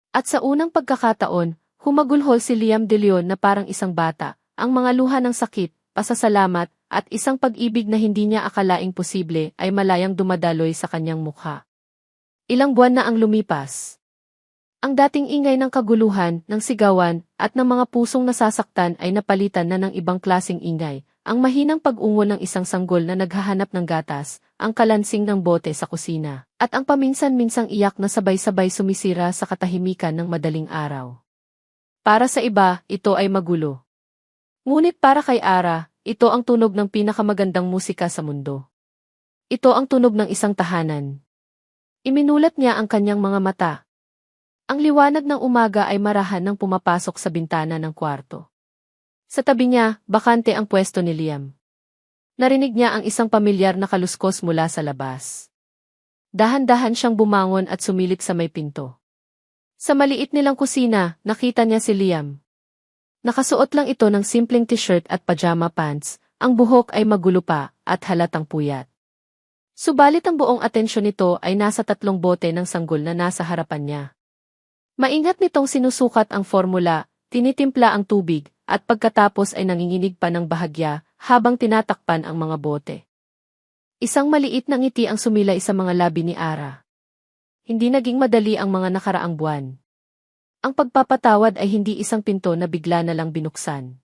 At sa unang pagkakataon, humagulhol si Liam De Leon na parang isang bata, ang mga luha ng sakit, pasasalamat, at isang pag-ibig na hindi niya akalaing posible ay malayang dumadaloy sa kanyang mukha. Ilang buwan na ang lumipas. Ang dating ingay ng kaguluhan, ng sigawan, at ng mga pusong nasasaktan ay napalitan na ng ibang klaseng ingay, ang mahinang pag-ungo ng isang sanggol na naghahanap ng gatas, ang kalansing ng bote sa kusina, at ang paminsan-minsang iyak na sabay-sabay sumisira sa katahimikan ng madaling araw. Para sa iba, ito ay magulo. Ngunit para kay Ara, ito ang tunog ng pinakamagandang musika sa mundo. Ito ang tunog ng isang tahanan. Iminulat niya ang kanyang mga mata. Ang liwanag ng umaga ay marahan nang pumapasok sa bintana ng kwarto. Sa tabi niya, bakante ang pwesto ni Liam. Narinig niya ang isang pamilyar na kaluskos mula sa labas. Dahan-dahan siyang bumangon at sumilip sa may pinto. Sa maliit nilang kusina, nakita niya si Liam. Nakasuot lang ito ng simpleng t-shirt at pajama pants, ang buhok ay magulo pa, at halatang puyat. Subalit ang buong atensyon nito ay nasa 3 bote ng sanggol na nasa harapan niya. Maingat nitong sinusukat ang formula, tinitimpla ang tubig, at pagkatapos ay nanginginig pa ng bahagya habang tinatakpan ang mga bote. Isang maliit na ngiti ang sumilay sa mga labi ni Ara. Hindi naging madali ang mga nakaraang buwan. Ang pagpapatawad ay hindi isang pinto na bigla na lang binuksan.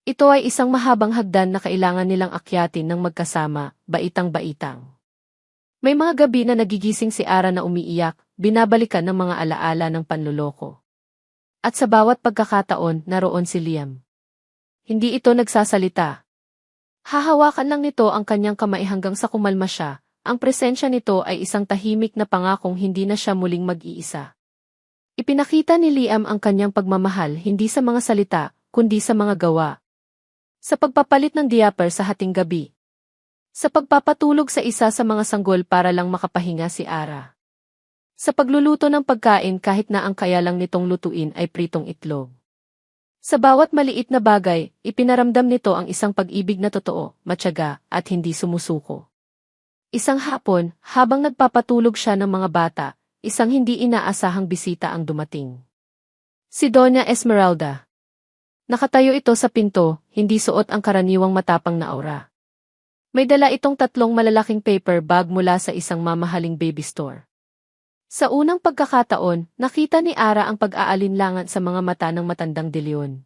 Ito ay isang mahabang hagdan na kailangan nilang akyatin ng magkasama, baitang-baitang. May mga gabi na nagigising si Ara na umiiyak, binabalikan ng mga alaala ng panloloko. At sa bawat pagkakataon, naroon si Liam. Hindi ito nagsasalita. Hahawakan lang nito ang kanyang kamay hanggang sa kumalma siya. Ang presensya nito ay isang tahimik na pangakong hindi na siya muling mag-iisa. Ipinakita ni Liam ang kanyang pagmamahal hindi sa mga salita, kundi sa mga gawa. Sa pagpapalit ng diaper sa hating gabi. Sa pagpapatulog sa isa sa mga sanggol para lang makapahinga si Ara. Sa pagluluto ng pagkain kahit na ang kaya lang nitong lutuin ay pritong itlog. Sa bawat maliit na bagay, ipinaramdam nito ang isang pag-ibig na totoo, matyaga, at hindi sumusuko. Isang hapon, habang nagpapatulog siya ng mga bata, isang hindi inaasahang bisita ang dumating. Si Doña Esmeralda. Nakatayo ito sa pinto, hindi suot ang karaniwang matapang na aura. May dala itong 3 malalaking paper bag mula sa isang mamahaling baby store. Sa unang pagkakataon, nakita ni Ara ang pag-aalinlangan sa mga mata ng matandang De Leon.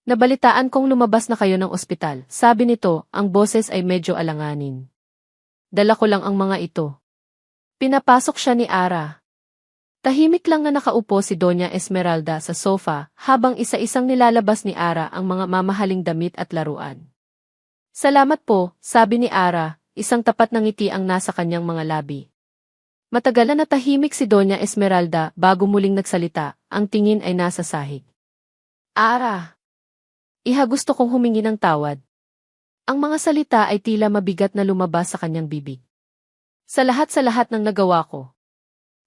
Nabalitaan kong lumabas na kayo ng ospital, sabi nito, ang boses ay medyo alanganin. Dala ko lang ang mga ito. Pinapasok siya ni Ara. Tahimik lang na nakaupo si Doña Esmeralda sa sofa habang isa-isang nilalabas ni Ara ang mga mamahaling damit at laruan. Salamat po, sabi ni Ara, isang tapat na ngiti ang nasa kanyang mga labi. Matagal na natahimik si Doña Esmeralda bago muling nagsalita, ang tingin ay nasa sahig. Ara! Iha, gusto kong humingi ng tawad. Ang mga salita ay tila mabigat na lumabas sa kanyang bibig. Sa lahat ng nagawa ko.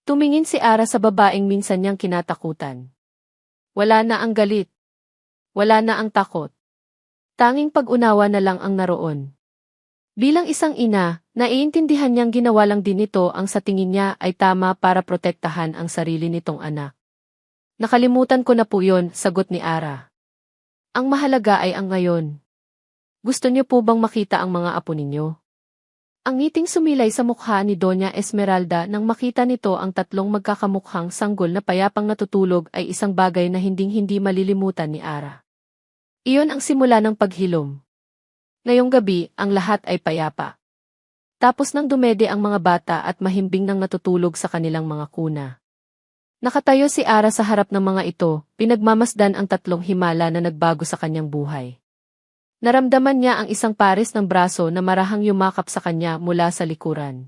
Tumingin si Ara sa babaeng minsan niyang kinatakutan. Wala na ang galit. Wala na ang takot. Tanging pag-unawa na lang ang naroon. Bilang isang ina, naiintindihan niyang ginawa lang din ito ang sa tingin niya ay tama para protektahan ang sarili nitong anak. Nakalimutan ko na po yun, sagot ni Ara. Ang mahalaga ay ang ngayon. Gusto niyo po bang makita ang mga apo ninyo? Ang ngiting sumilay sa mukha ni Doña Esmeralda nang makita nito ang tatlong magkakamukhang sanggol na payapang natutulog ay isang bagay na hinding-hindi malilimutan ni Ara. Iyon ang simula ng paghilom. Ngayong gabi, ang lahat ay payapa. Tapos nang dumede ang mga bata at mahimbing nang natutulog sa kanilang mga kuna. Nakatayo si Ara sa harap ng mga ito, pinagmamasdan ang tatlong himala na nagbago sa kanyang buhay. Naramdaman niya ang isang pares ng braso na marahang yumakap sa kanya mula sa likuran.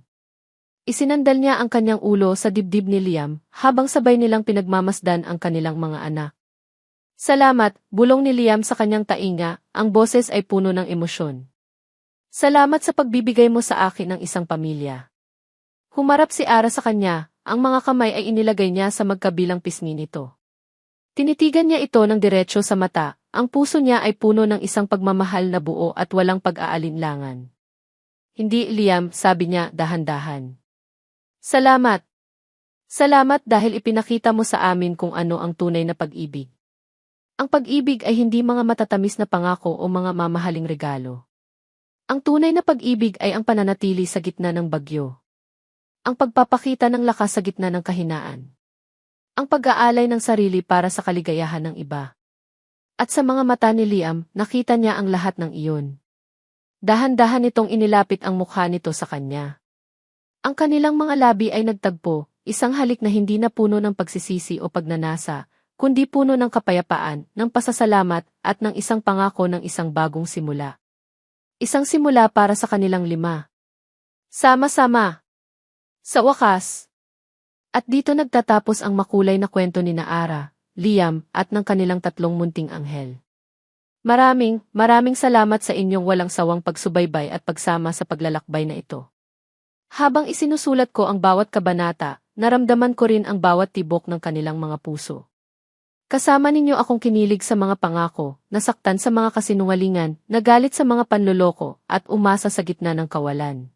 Isinandal niya ang kanyang ulo sa dibdib ni Liam, habang sabay nilang pinagmamasdan ang kanilang mga anak. Salamat, bulong ni Liam sa kanyang tainga, ang boses ay puno ng emosyon. Salamat sa pagbibigay mo sa akin ng isang pamilya. Humarap si Ara sa kanya, ang mga kamay ay inilagay niya sa magkabilang pisngi nito. Tinitigan niya ito ng diretso sa mata, ang puso niya ay puno ng isang pagmamahal na buo at walang pag-aalinlangan. Hindi, Liam, sabi niya dahan-dahan. Salamat. Salamat dahil ipinakita mo sa amin kung ano ang tunay na pag-ibig. Ang pag-ibig ay hindi mga matatamis na pangako o mga mamahaling regalo. Ang tunay na pag-ibig ay ang pananatili sa gitna ng bagyo. Ang pagpapakita ng lakas sa gitna ng kahinaan. Ang pag-aalay ng sarili para sa kaligayahan ng iba. At sa mga mata ni Liam, nakita niya ang lahat ng iyon. Dahan-dahan nitong inilapit ang mukha nito sa kanya. Ang kanilang mga labi ay nagtagpo, isang halik na hindi na puno ng pagsisisi o pagnanasa, kundi puno ng kapayapaan, ng pasasalamat, at ng isang pangako ng isang bagong simula. Isang simula para sa kanilang lima. Sama-sama. Sa wakas. At dito nagtatapos ang makulay na kwento ni Ara, Liam, at ng kanilang tatlong munting anghel. Maraming salamat sa inyong walang sawang pagsubaybay at pagsama sa paglalakbay na ito. Habang isinusulat ko ang bawat kabanata, naramdaman ko rin ang bawat tibok ng kanilang mga puso. Kasama ninyo akong kinilig sa mga pangako, nasaktan sa mga kasinungalingan, nagalit sa mga panloloko, at umasa sa gitna ng kawalan.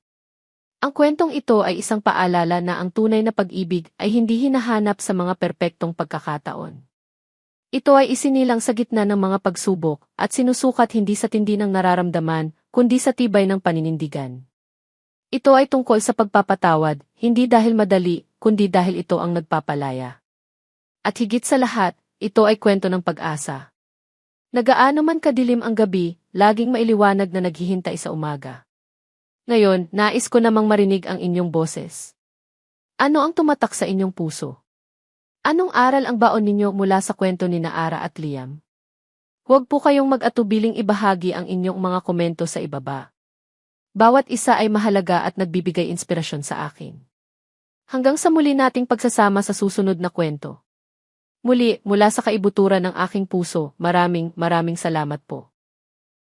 Ang kwentong ito ay isang paalala na ang tunay na pag-ibig ay hindi hinahanap sa mga perpektong pagkakataon. Ito ay isinilang sa gitna ng mga pagsubok at sinusukat hindi sa tindi ng nararamdaman, kundi sa tibay ng paninindigan. Ito ay tungkol sa pagpapatawad, hindi dahil madali, kundi dahil ito ang nagpapalaya. At higit sa lahat, ito ay kwento ng pag-asa. Nagaano man kadilim ang gabi, laging mailiwanag na naghihintay sa umaga. Ngayon, nais ko namang marinig ang inyong boses. Ano ang tumatak sa inyong puso? Anong aral ang baon ninyo mula sa kwento ni Ara at Liam? Huwag po kayong mag-atubiling ibahagi ang inyong mga komento sa ibaba. Bawat isa ay mahalaga at nagbibigay inspirasyon sa akin. Hanggang sa muli nating pagsasama sa susunod na kwento. Muli, mula sa kaibuturan ng aking puso, maraming salamat po.